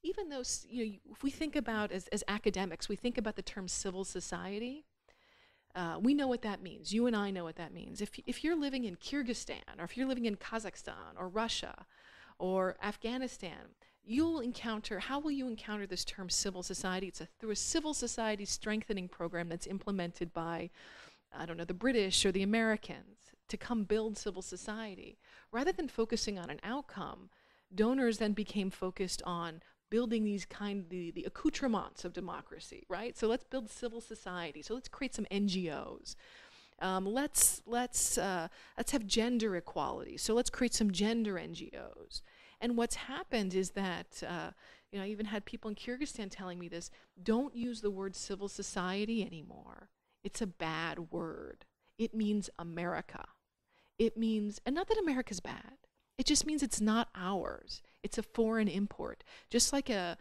Even though, if we think about, as academics, we think about the term civil society, we know what that means. You and I know what that means. If you're living in Kyrgyzstan, or if you're living in Kazakhstan, or Russia, or Afghanistan, how will you encounter this term civil society? It's through a civil society strengthening program that's implemented by, the British or the Americans to come build civil society. Rather than focusing on an outcome, donors then became focused on building the accoutrements of democracy, right? So let's build civil society. So let's create some NGOs. Let's have gender equality. So let's create some gender NGOs. And what's happened is that, I even had people in Kyrgyzstan telling me this, don't use the word civil society anymore. It's a bad word. It means America. It means, and not that America's bad, it just means it's not ours. It's a foreign import. Just like an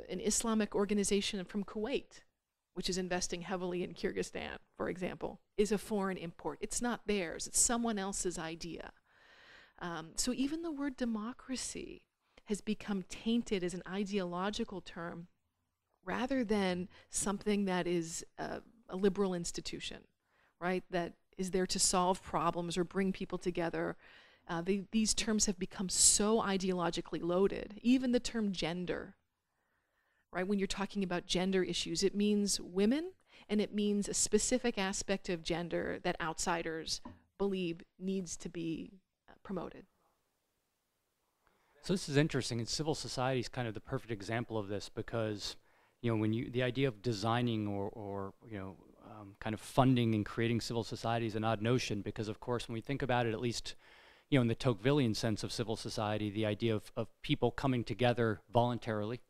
Islamic organization from Kuwait, which is investing heavily in Kyrgyzstan, for example, is a foreign import. It's not theirs. It's someone else's idea. So even the word democracy has become tainted as an ideological term rather than something that is a liberal institution, right, that is there to solve problems or bring people together. These terms have become so ideologically loaded. Even the term gender, right? When you're talking about gender issues, it means women, and it means a specific aspect of gender that outsiders believe needs to be promoted. So this is interesting, and civil society is kind of the perfect example of this because, when the idea of designing or kind of funding and creating civil society is an odd notion because, of course, when we think about it, at least, in the Tocquevillian sense of civil society, the idea of people coming together voluntarily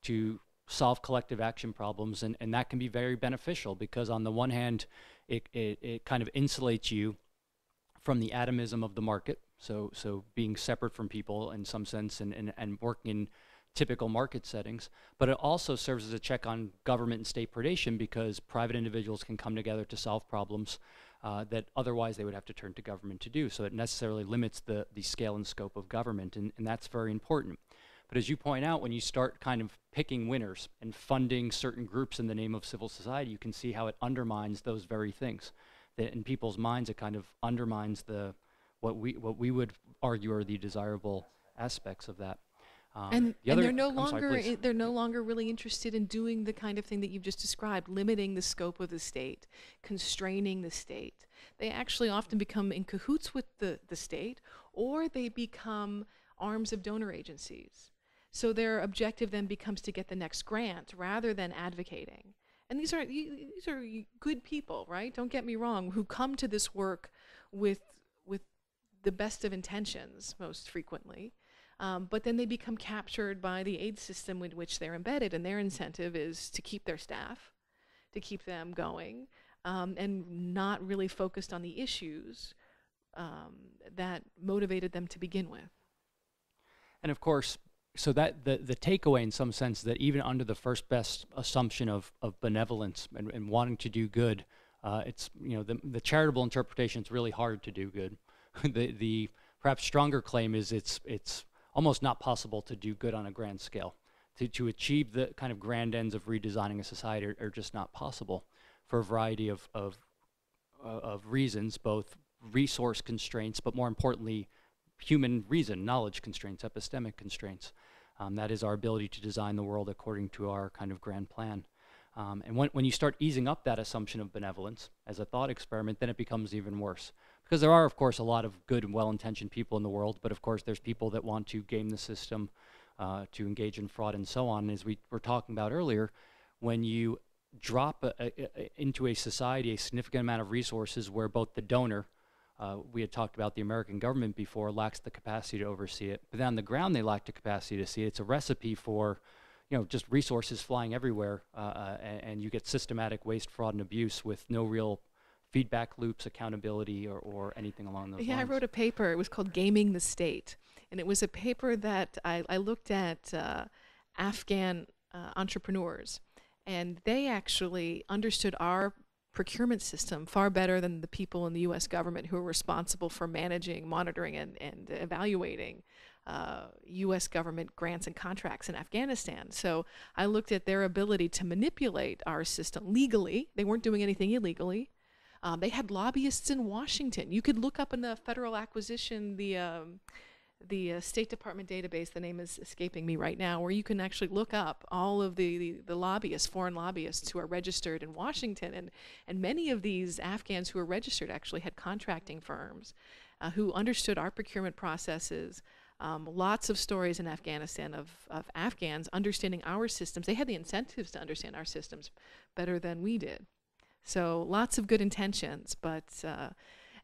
to solve collective action problems, and that can be very beneficial because on the one hand, it kind of insulates you from the atomism of the market, so being separate from people in some sense and working in typical market settings, but it also serves as a check on government and state predation because private individuals can come together to solve problems that otherwise they would have to turn to government to do. So it necessarily limits the scale and scope of government, and that's very important. But as you point out, when you start kind of picking winners and funding certain groups in the name of civil society, you can see how it undermines those very things. That in people's minds, it kind of undermines what we would argue are the desirable aspects of that. And they're no longer really interested in doing the kind of thing that you've just described, limiting the scope of the state, constraining the state. They actually often become in cahoots with the state, or they become arms of donor agencies. So their objective then becomes to get the next grant rather than advocating. And these are good people, right? Don't get me wrong, who come to this work with the best of intentions most frequently. But then they become captured by the aid system in which they're embedded, and their incentive is to keep their staff, to keep them going, and not really focused on the issues that motivated them to begin with. And of course, so that the takeaway in some sense that even under the first best assumption of benevolence and wanting to do good, it's the charitable interpretation, it's really hard to do good. the perhaps stronger claim is it's almost not possible to do good on a grand scale. To achieve the kind of grand ends of redesigning a society are just not possible for a variety of reasons, both resource constraints, but more importantly, human reason, knowledge constraints, epistemic constraints. That is our ability to design the world according to our kind of grand plan. And when you start easing up that assumption of benevolence as a thought experiment, then it becomes even worse. Because there are, of course, a lot of good and well-intentioned people in the world, but of course there's people that want to game the system, to engage in fraud and so on. As we were talking about earlier, when you drop into a society a significant amount of resources where both the donor, we had talked about the American government before, lacks the capacity to oversee it, but then on the ground they lack the capacity to see it. It's a recipe for just resources flying everywhere, and you get systematic waste, fraud, and abuse with no real feedback loops, accountability, or anything along those lines. Yeah, I wrote a paper. It was called Gaming the State. And it was a paper that I looked at Afghan entrepreneurs. And they actually understood our procurement system far better than the people in the U.S. government who are responsible for managing, monitoring, and evaluating U.S. government grants and contracts in Afghanistan. So I looked at their ability to manipulate our system legally. They weren't doing anything illegally. They had lobbyists in Washington. You could look up in the Federal Acquisition, the State Department database, the name is escaping me right now, where you can actually look up all of the lobbyists, foreign lobbyists who are registered in Washington. And many of these Afghans who were registered actually had contracting firms who understood our procurement processes, Lots of stories in Afghanistan of Afghans understanding our systems. They had the incentives to understand our systems better than we did. So lots of good intentions, but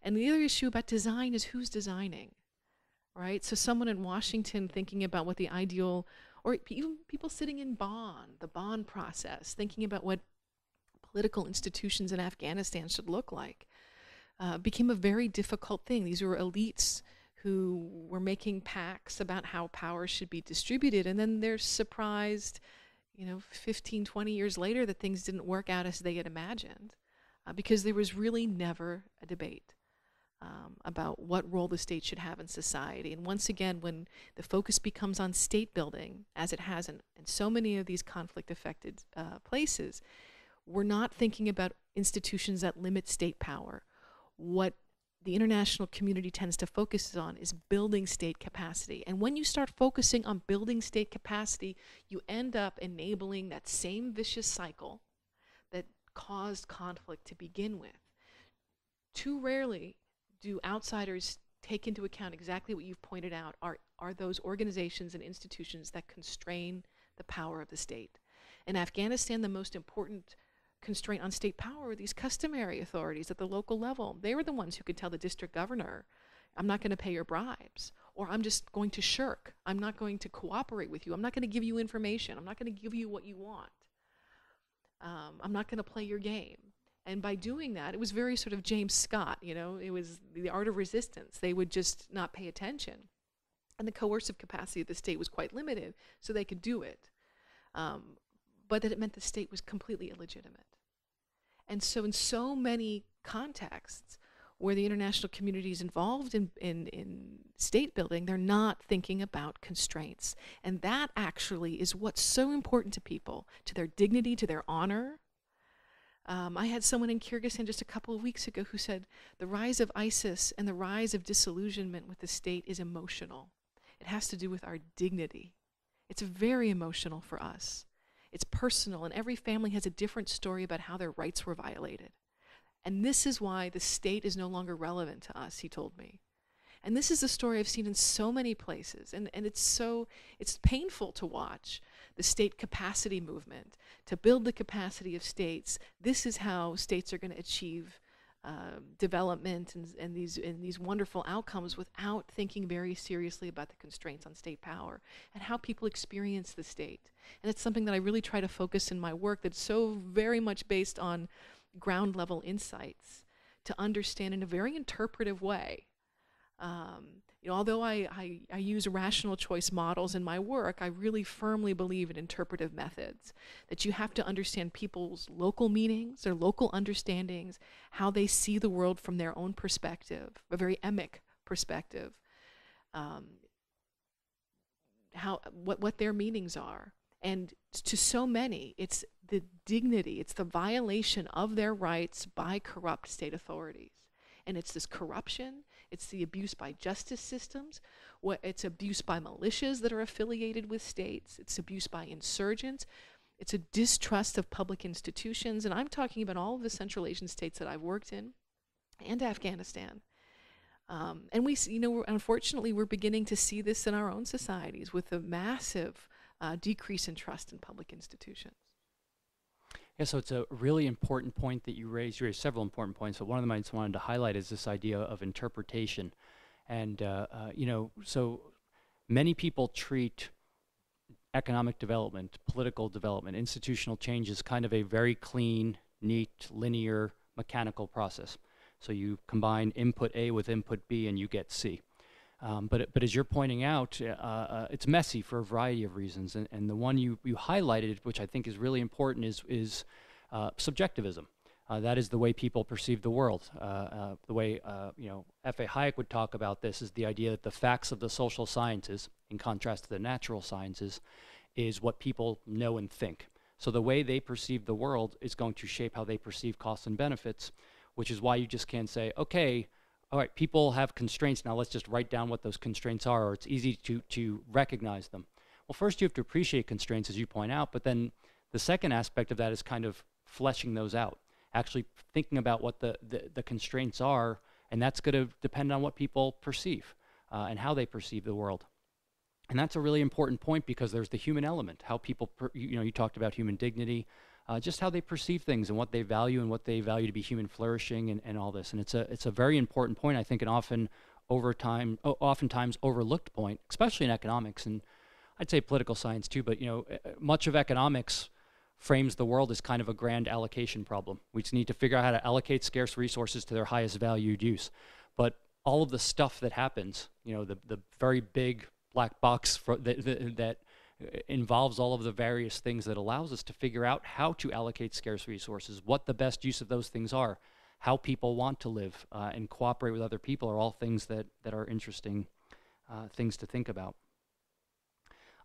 and the other issue about design is who's designing, right? So someone in Washington thinking about what the ideal, or even people sitting in Bonn, the Bonn process, thinking about what political institutions in Afghanistan should look like, became a very difficult thing. These were elites who were making pacts about how power should be distributed, and then they're surprised, 15, 20 years later that things didn't work out as they had imagined, because there was really never a debate about what role the state should have in society. And once again, when the focus becomes on state building, as it has in so many of these conflict-affected places, we're not thinking about institutions that limit state power. What the international community tends to focus on is building state capacity. And when you start focusing on building state capacity, you end up enabling that same vicious cycle that caused conflict to begin with. Too rarely do outsiders take into account exactly what you've pointed out, are those organizations and institutions that constrain the power of the state. In Afghanistan, the most important constraint on state power are these customary authorities at the local level. They were the ones who could tell the district governor, I'm not going to pay your bribes, or I'm just going to shirk. I'm not going to cooperate with you. I'm not going to give you information. I'm not going to give you what you want. I'm not going to play your game. And by doing that, it was very sort of James Scott, it was the art of resistance. They would just not pay attention. And the coercive capacity of the state was quite limited, so they could do it. But that it meant the state was completely illegitimate. And so in so many contexts where the international community is involved in state building, they're not thinking about constraints. And that actually is what's so important to people, to their dignity, to their honor. I had someone in Kyrgyzstan just a couple of weeks ago who said the rise of ISIS and the rise of disillusionment with the state is emotional. It has to do with our dignity. It's very emotional for us. It's personal, and every family has a different story about how their rights were violated. And this is why the state is no longer relevant to us, he told me. And this is a story I've seen in so many places, and it's painful to watch the state capacity movement, to build the capacity of states. This is how states are going to achieve development and these wonderful outcomes without thinking very seriously about the constraints on state power and how people experience the state. And it's something that I really try to focus in my work that's so very much based on ground level insights to understand in a very interpretive way. Although I use rational choice models in my work, I really firmly believe in interpretive methods, that you have to understand people's local meanings, their local understandings, how they see the world from their own perspective, a very emic perspective, what their meanings are. And to so many, it's the dignity, it's the violation of their rights by corrupt state authorities. And it's this corruption, it's the abuse by justice systems, it's abuse by militias that are affiliated with states, it's abuse by insurgents, it's a distrust of public institutions. And I'm talking about all of the Central Asian states that I've worked in and Afghanistan. And we, unfortunately, we're beginning to see this in our own societies with a massive decrease in trust in public institutions. Yeah, so it's a really important point that you raised. You raised several important points, but one of them I just wanted to highlight is this idea of interpretation. And, so many people treat economic development, political development, institutional change as kind of a very clean, neat, linear, mechanical process. So you combine input A with input B and you get C. But as you're pointing out, it's messy for a variety of reasons. And the one you highlighted, which I think is really important, is subjectivism. That is the way people perceive the world. The way F.A. Hayek would talk about this is the idea that the facts of the social sciences, in contrast to the natural sciences, is what people know and think. So the way they perceive the world is going to shape how they perceive costs and benefits, which is why you just can't say, okay, all right, people have constraints, now let's just write down what those constraints are, or it's easy to recognize them. Well, first you have to appreciate constraints, as you point out, but then the second aspect of that is kind of fleshing those out, actually thinking about what the constraints are, and that's going to depend on what people perceive and how they perceive the world. And that's a really important point, because there's the human element, how people, you talked about human dignity, just how they perceive things and what they value to be human flourishing and all this. And it's a very important point, I think, and oftentimes overlooked point, especially in economics, and I'd say political science too, but much of economics frames the world as kind of a grand allocation problem. We just need to figure out how to allocate scarce resources to their highest valued use. But all of the stuff that happens, the very big black box that involves all of the various things that allows us to figure out how to allocate scarce resources, what the best use of those things are, how people want to live and cooperate with other people, are all things that are interesting things to think about.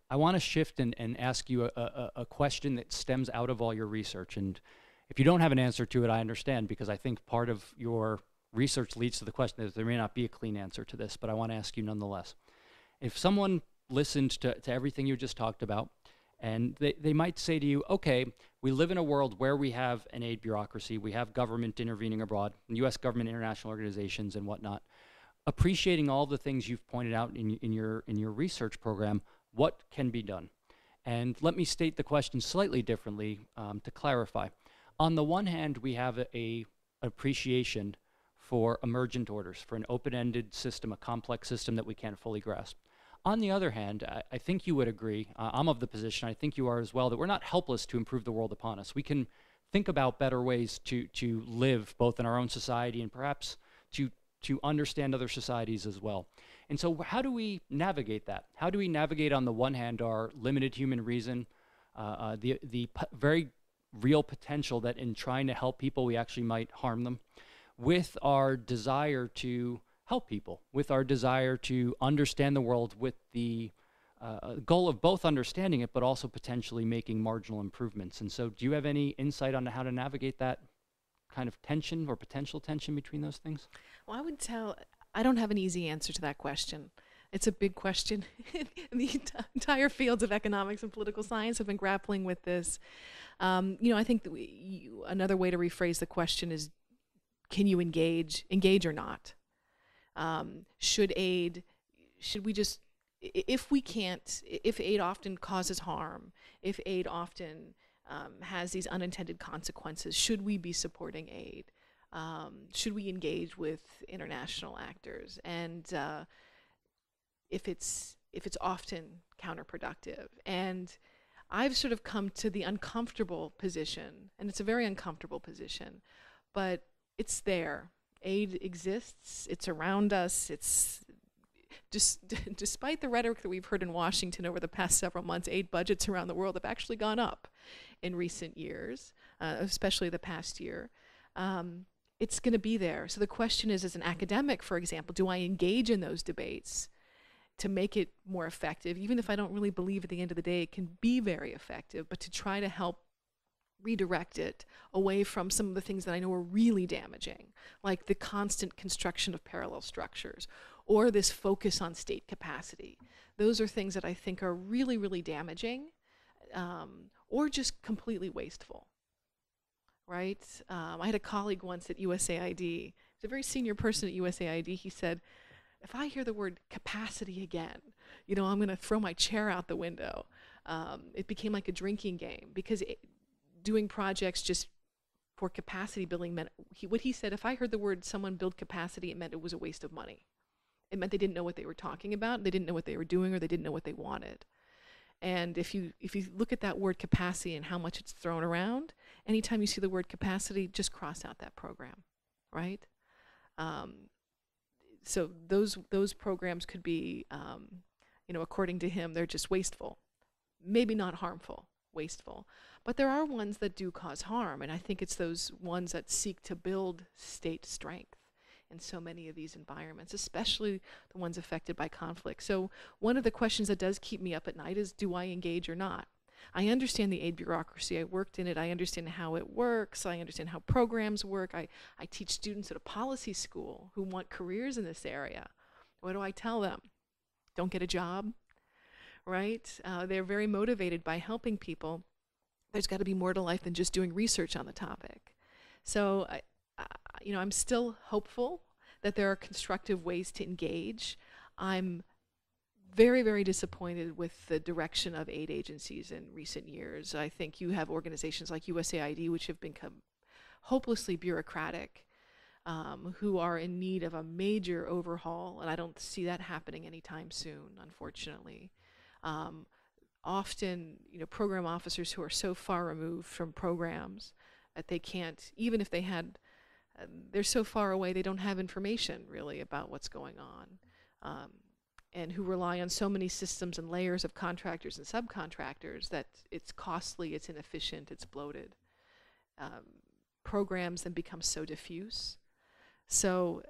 I want to shift and ask you a question that stems out of all your research. And if you don't have an answer to it, I understand, because I think part of your research leads to the question that there may not be a clean answer to this, but I want to ask you nonetheless. If someone listened to everything you just talked about, and they might say to you, okay, we live in a world where we have an aid bureaucracy, we have government intervening abroad, US government, international organizations and whatnot. Appreciating all the things you've pointed out in your research program, what can be done? And let me state the question slightly differently to clarify. On the one hand, we have a appreciation for emergent orders, for an open-ended system, a complex system that we can't fully grasp. On the other hand, I think you would agree, I'm of the position, I think you are as well, that we're not helpless to improve the world upon us. We can think about better ways to live both in our own society and perhaps to understand other societies as well. And so how do we navigate that? How do we navigate, on the one hand, our limited human reason, the very real potential that in trying to help people we actually might harm them, with our desire to help people, with our desire to understand the world, with the goal of both understanding it but also potentially making marginal improvements. And so do you have any insight on how to navigate that kind of tension or potential tension between those things? Well, I don't have an easy answer to that question. It's a big question. The entire fields of economics and political science have been grappling with this. I think that another way to rephrase the question is, can you engage or not? Should we just, if aid often causes harm, if aid often has these unintended consequences, should we be supporting aid? Should we engage with international actors? And if it's often counterproductive. And I've sort of come to the uncomfortable position, and it's a very uncomfortable position, but it's there. Aid exists, it's around us, it's just despite the rhetoric that we've heard in Washington over the past several months, aid budgets around the world have actually gone up in recent years, especially the past year. It's going to be there. So the question is, as an academic, for example, do I engage in those debates to make it more effective, even if I don't really believe at the end of the day it can be very effective, but to try to help redirect it away from some of the things that I know are really damaging, like the constant construction of parallel structures or this focus on state capacity. Those are things that I think are really, really damaging or just completely wasteful, right? I had a colleague once at USAID. He's a very senior person at USAID. He said, if I hear the word capacity again, I'm going to throw my chair out the window. It became like a drinking game because doing projects just for capacity building meant, what he said, if I heard the word someone build capacity, it meant it was a waste of money. It meant they didn't know what they were talking about, they didn't know what they were doing, or they didn't know what they wanted. And if you look at that word capacity and how much it's thrown around, anytime you see the word capacity, just cross out that program, right? So those programs could be, according to him, they're just wasteful. Maybe not harmful, wasteful. But there are ones that do cause harm, and I think it's those ones that seek to build state strength in so many of these environments, especially the ones affected by conflict. So one of the questions that does keep me up at night is, do I engage or not? I understand the aid bureaucracy. I worked in it. I understand how it works. I understand how programs work. I teach students at a policy school who want careers in this area. What do I tell them? Don't get a job, right? They're very motivated by helping people. There's got to be more to life than just doing research on the topic. So I'm still hopeful that there are constructive ways to engage. I'm very, very disappointed with the direction of aid agencies in recent years. I think you have organizations like USAID, which have become hopelessly bureaucratic, who are in need of a major overhaul, and I don't see that happening anytime soon, unfortunately. Often, program officers who are so far removed from programs that they can't, even if they had, they're so far away they don't have information really about what's going on, and who rely on so many systems and layers of contractors and subcontractors that it's costly, it's inefficient, it's bloated. Programs then become so diffuse. So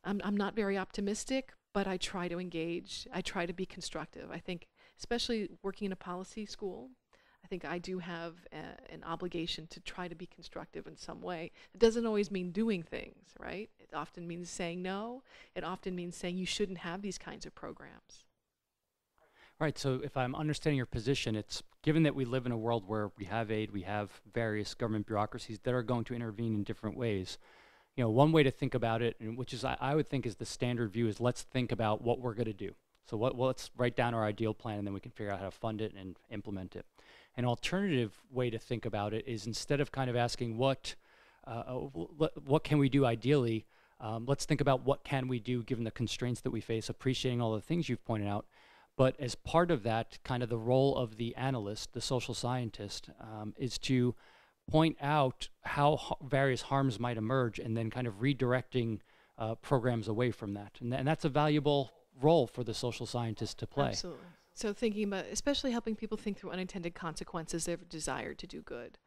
I'm not very optimistic, but I try to engage. I try to be constructive. I think, especially working in a policy school, I think I do have an obligation to try to be constructive in some way. It doesn't always mean doing things, right? It often means saying no. It often means saying you shouldn't have these kinds of programs. Right, so if I'm understanding your position, it's given that we live in a world where we have aid, we have various government bureaucracies that are going to intervene in different ways. One way to think about it, and which is I would think is the standard view, is let's think about what we're going to do. So let's write down our ideal plan, and then we can figure out how to fund it and implement it. An alternative way to think about it is, instead of kind of asking what can we do ideally, let's think about what can we do given the constraints that we face, appreciating all the things you've pointed out. But as part of that, kind of the role of the analyst, the social scientist, is to point out how various harms might emerge, and then kind of redirecting programs away from that. And that's a valuable role for the social scientist to play. Absolutely. So thinking about, especially helping people think through unintended consequences of desire to do good,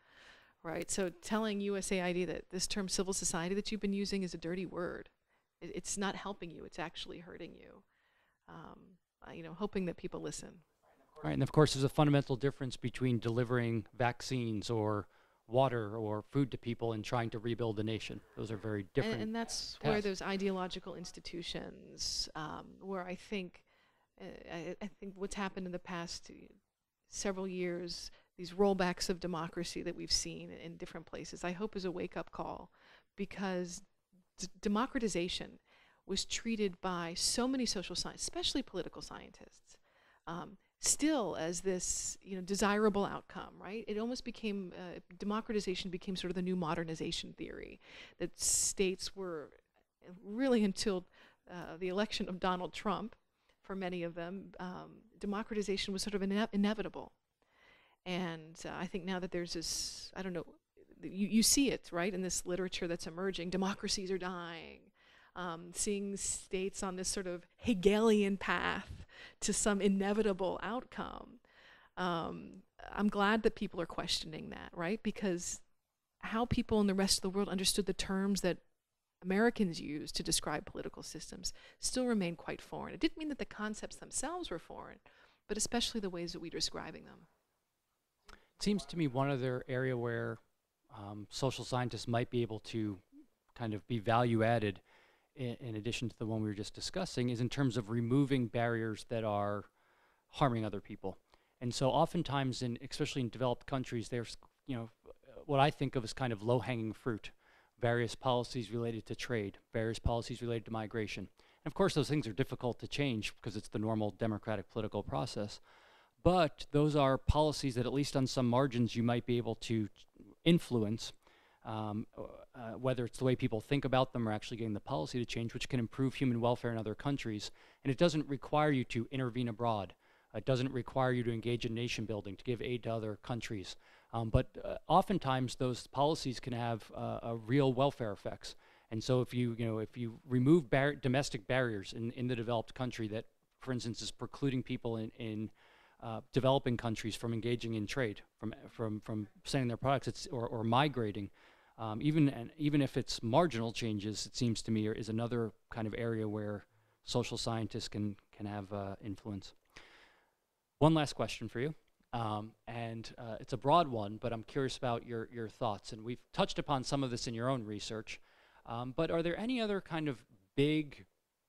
right? So telling USAID that this term civil society that you've been using is a dirty word. It's not helping you, it's actually hurting you. Hoping that people listen. Right, and of course there's a fundamental difference between delivering vaccines or water or food to people and trying to rebuild a nation. Those are very different. And that's tasks. where those ideological institutions, where I think what's happened in the past several years, these rollbacks of democracy that we've seen in different places, I hope is a wake-up call, because democratization was treated by so many social scientists, especially political scientists, still as this desirable outcome, right? It almost became, democratization became sort of the new modernization theory, that states were really, until the election of Donald Trump, for many of them, democratization was sort of inevitable. And I think now that there's this, I don't know, you see it, right, in this literature that's emerging, democracies are dying. Seeing states on this sort of Hegelian path to some inevitable outcome. I'm glad that people are questioning that, right? Because how people in the rest of the world understood the terms that Americans use to describe political systems still remain quite foreign. It didn't mean that the concepts themselves were foreign, but especially the ways that we're describing them. It seems to me one other area where social scientists might be able to kind of be value added, in addition to the one we were just discussing, is in terms of removing barriers that are harming other people. And so oftentimes, especially in developed countries, there's what I think of as kind of low-hanging fruit, various policies related to trade, various policies related to migration. And of course, those things are difficult to change because it's the normal democratic political process. But those are policies that, at least on some margins, you might be able to influence, whether it's the way people think about them or actually getting the policy to change, which can improve human welfare in other countries. And it doesn't require you to intervene abroad. It doesn't require you to engage in nation building, to give aid to other countries. But oftentimes those policies can have real welfare effects. And so if you remove domestic barriers in the developed country that, for instance, is precluding people in developing countries from engaging in trade, from sending their products, or migrating, even if it's marginal changes, it seems to me is another kind of area where social scientists can have influence. One last question for you, and it's a broad one, but I'm curious about your thoughts. And we've touched upon some of this in your own research, but are there any other kind of big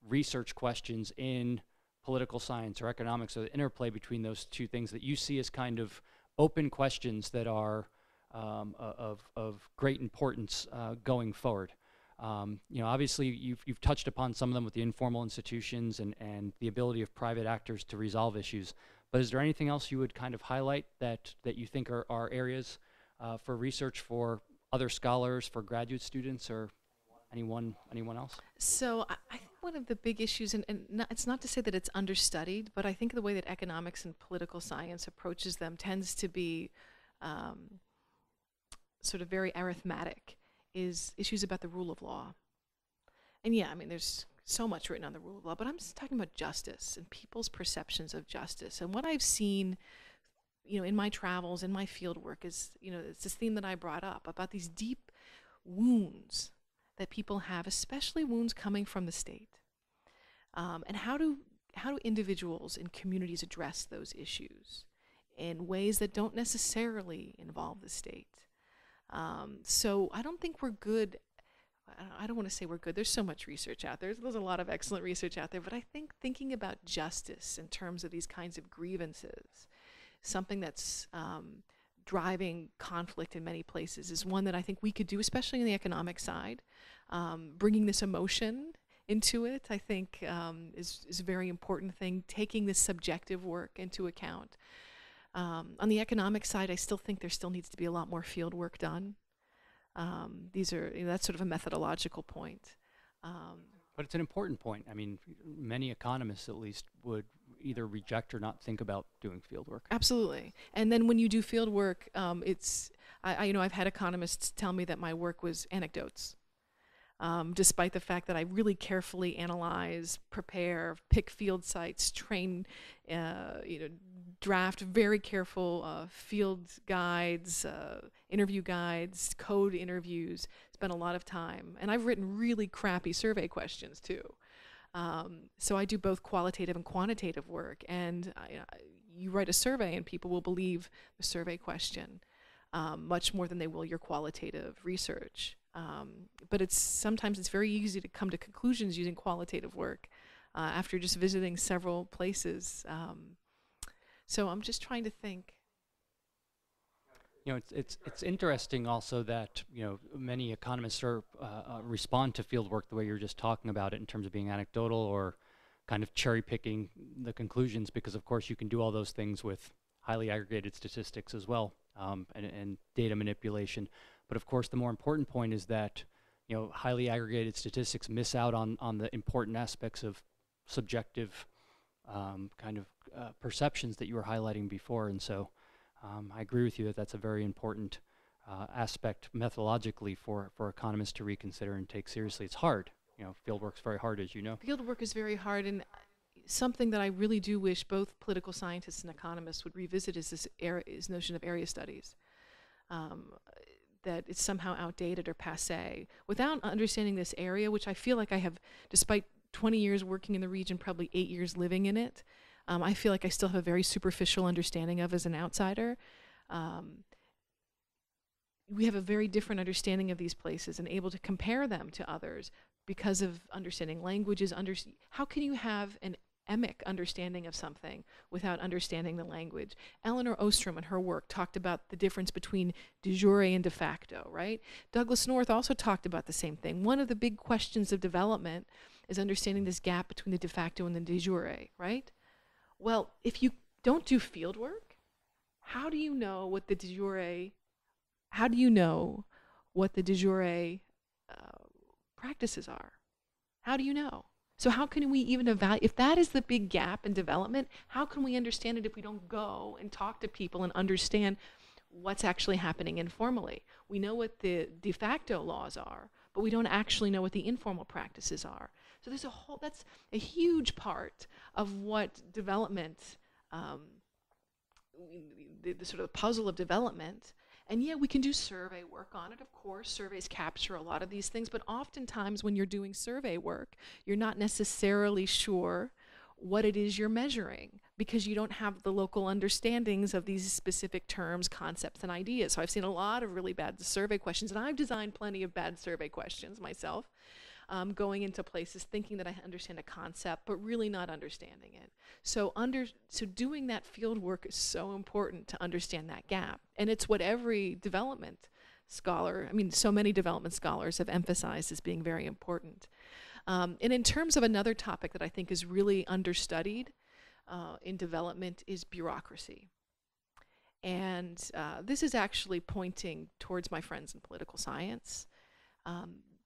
research questions in political science or economics, or the interplay between those two things that you see as kind of open questions that are of great importance going forward? Obviously you've touched upon some of them with the informal institutions and the ability of private actors to resolve issues. But is there anything else you would kind of highlight that you think are areas for research for other scholars, for graduate students, or anyone else? So I think one of the big issues, and it's not to say that it's understudied, but I think the way that economics and political science approaches them tends to be sort of very arithmetic, is issues about the rule of law. And yeah, I mean, there's so much written on the rule of law, but I'm just talking about justice and people's perceptions of justice. And what I've seen, in my travels, in my field work is, it's this theme that I brought up about these deep wounds that people have, especially wounds coming from the state. And how do individuals and communities address those issues in ways that don't necessarily involve the state? So I don't think we're good. I don't want to say we're good. There's so much research out there. There's a lot of excellent research out there. But I think thinking about justice in terms of these kinds of grievances, something that's driving conflict in many places, is one that I think we could do, especially on the economic side. Bringing this emotion into it, I think, is a very important thing, taking this subjective work into account. On the economic side, I still think there still needs to be a lot more field work done. That's sort of a methodological point. But it's an important point. I mean, many economists, at least, would either reject or not think about doing field work. Absolutely. And then when you do field work, I've had economists tell me that my work was anecdotes. Despite the fact that I really carefully analyze, prepare, pick field sites, train, draft very careful field guides, interview guides, code interviews, spend a lot of time. And I've written really crappy survey questions too. So I do both qualitative and quantitative work. And you write a survey and people will believe the survey question much more than they will your qualitative research. But sometimes it's very easy to come to conclusions using qualitative work after just visiting several places. So I'm just trying to think. It's interesting also that many economists respond to field work the way you're just talking about it, in terms of being anecdotal or kind of cherry picking the conclusions, because of course you can do all those things with highly aggregated statistics as well, and data manipulation. But of course, the more important point is that highly aggregated statistics miss out on the important aspects of subjective perceptions that you were highlighting before. And so I agree with you that that's a very important aspect methodologically for economists to reconsider and take seriously. It's hard. Field work's very hard, as you know. Field work is very hard, and something that I really do wish both political scientists and economists would revisit is this notion of area studies. That it's somehow outdated or passé. Without understanding this area, which I feel like I have, despite 20 years working in the region, probably 8 years living in it, I feel like I still have a very superficial understanding of as an outsider. We have a very different understanding of these places and able to compare them to others because of understanding languages. How can you have an emic understanding of something without understanding the language? Eleanor Ostrom in her work talked about the difference between de jure and de facto, right? Douglas North also talked about the same thing. One of the big questions of development is understanding this gap between the de facto and the de jure, right? Well, if you don't do field work, how do you know what the de jure practices are? How do you know? So how can we even evaluate, if that is the big gap in development, how can we understand it if we don't go and talk to people and understand what's actually happening informally? We know what the de facto laws are, but we don't actually know what the informal practices are. So that's a huge part of what development, the sort of puzzle of development. And yeah, we can do survey work on it. Of course, surveys capture a lot of these things, but oftentimes when you're doing survey work, you're not necessarily sure what it is you're measuring because you don't have the local understandings of these specific terms, concepts, and ideas. So I've seen a lot of really bad survey questions, and I've designed plenty of bad survey questions myself, going into places thinking that I understand a concept, but really not understanding it. So doing that field work is so important to understand that gap. And it's what every development scholar, I mean, so many development scholars have emphasized as being very important. And in terms of another topic that I think is really understudied in development is bureaucracy. And this is actually pointing towards my friends in political science.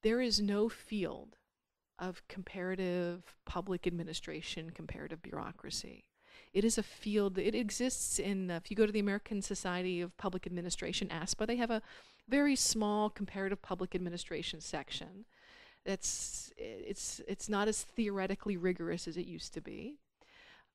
There is no field of comparative public administration, comparative bureaucracy. It is a field, it exists in, if you go to the American Society of Public Administration, ASPA, they have a very small comparative public administration section. It's not as theoretically rigorous as it used to be.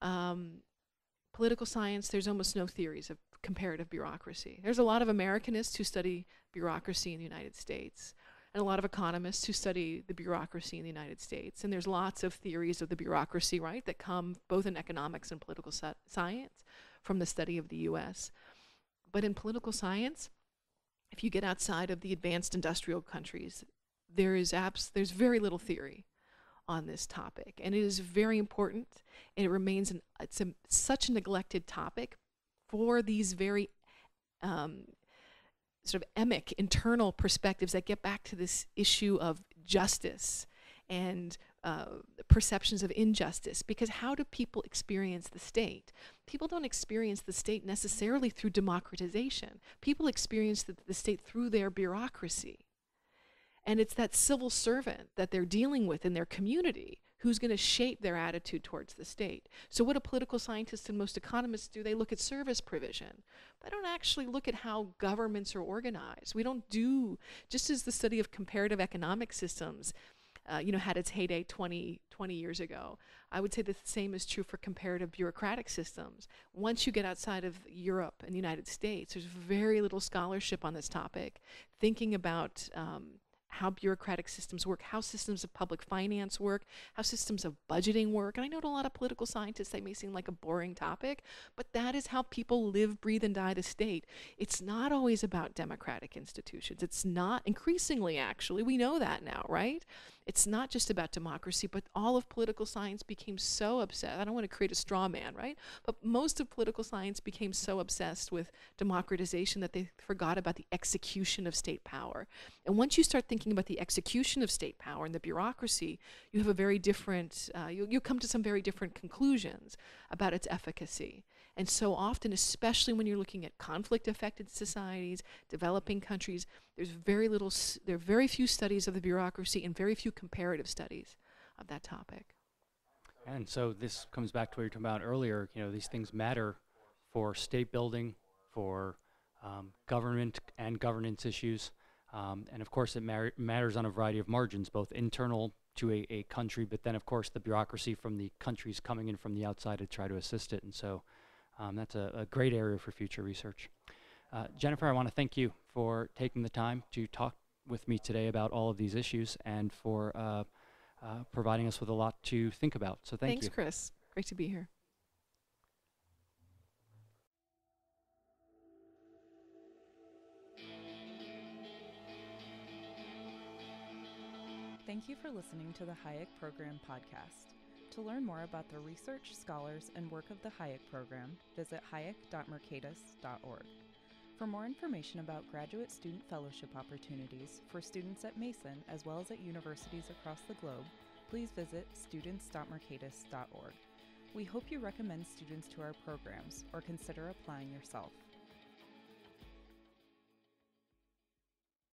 Political science, there's almost no theories of comparative bureaucracy. There's a lot of Americanists who study bureaucracy in the United States, and a lot of economists who study the bureaucracy in the United States. And there's lots of theories of the bureaucracy, right, that come both in economics and political science from the study of the US. But in political science, if you get outside of the advanced industrial countries, there's very little theory on this topic. And it is very important, and it remains such a neglected topic for these very sort of emic internal perspectives that get back to this issue of justice and perceptions of injustice. Because how do people experience the state? People don't experience the state necessarily through democratization. People experience the state through their bureaucracy. And it's that civil servant that they're dealing with in their community who's going to shape their attitude towards the state. So what do political scientists and most economists do? They look at service provision. They don't actually look at how governments are organized. We don't do, just as the study of comparative economic systems had its heyday 20 years ago, I would say the same is true for comparative bureaucratic systems. Once you get outside of Europe and the United States, there's very little scholarship on this topic, thinking about how bureaucratic systems work, how systems of public finance work, how systems of budgeting work. And I know to a lot of political scientists that may seem like a boring topic, but that is how people live, breathe, and die the state. It's not always about democratic institutions. It's not, increasingly actually, we know that now, right? It's not just about democracy, but all of political science became so obsessed. I don't want to create a straw man, right? But most of political science became so obsessed with democratization that they forgot about the execution of state power. And once you start thinking about the execution of state power and the bureaucracy, you have a very different, you'll come to some very different conclusions about its efficacy. And so often, especially when you're looking at conflict-affected societies, developing countries, there are very few studies of the bureaucracy and very few comparative studies of that topic. And so this comes back to what you were talking about earlier. These things matter for state building, for government and governance issues. And of course, it matters on a variety of margins, both internal to a country, but then of course the bureaucracy from the countries coming in from the outside to try to assist it. And so that's a great area for future research. Jennifer, I want to thank you for taking the time to talk with me today about all of these issues and for providing us with a lot to think about. So thank you. Thanks, Chris. Great to be here. Thank you for listening to the Hayek Program podcast. To learn more about the research, scholars, and work of the Hayek Program, visit hayek.mercatus.org. For more information about graduate student fellowship opportunities for students at Mason as well as at universities across the globe, please visit students.mercatus.org. We hope you recommend students to our programs or consider applying yourself.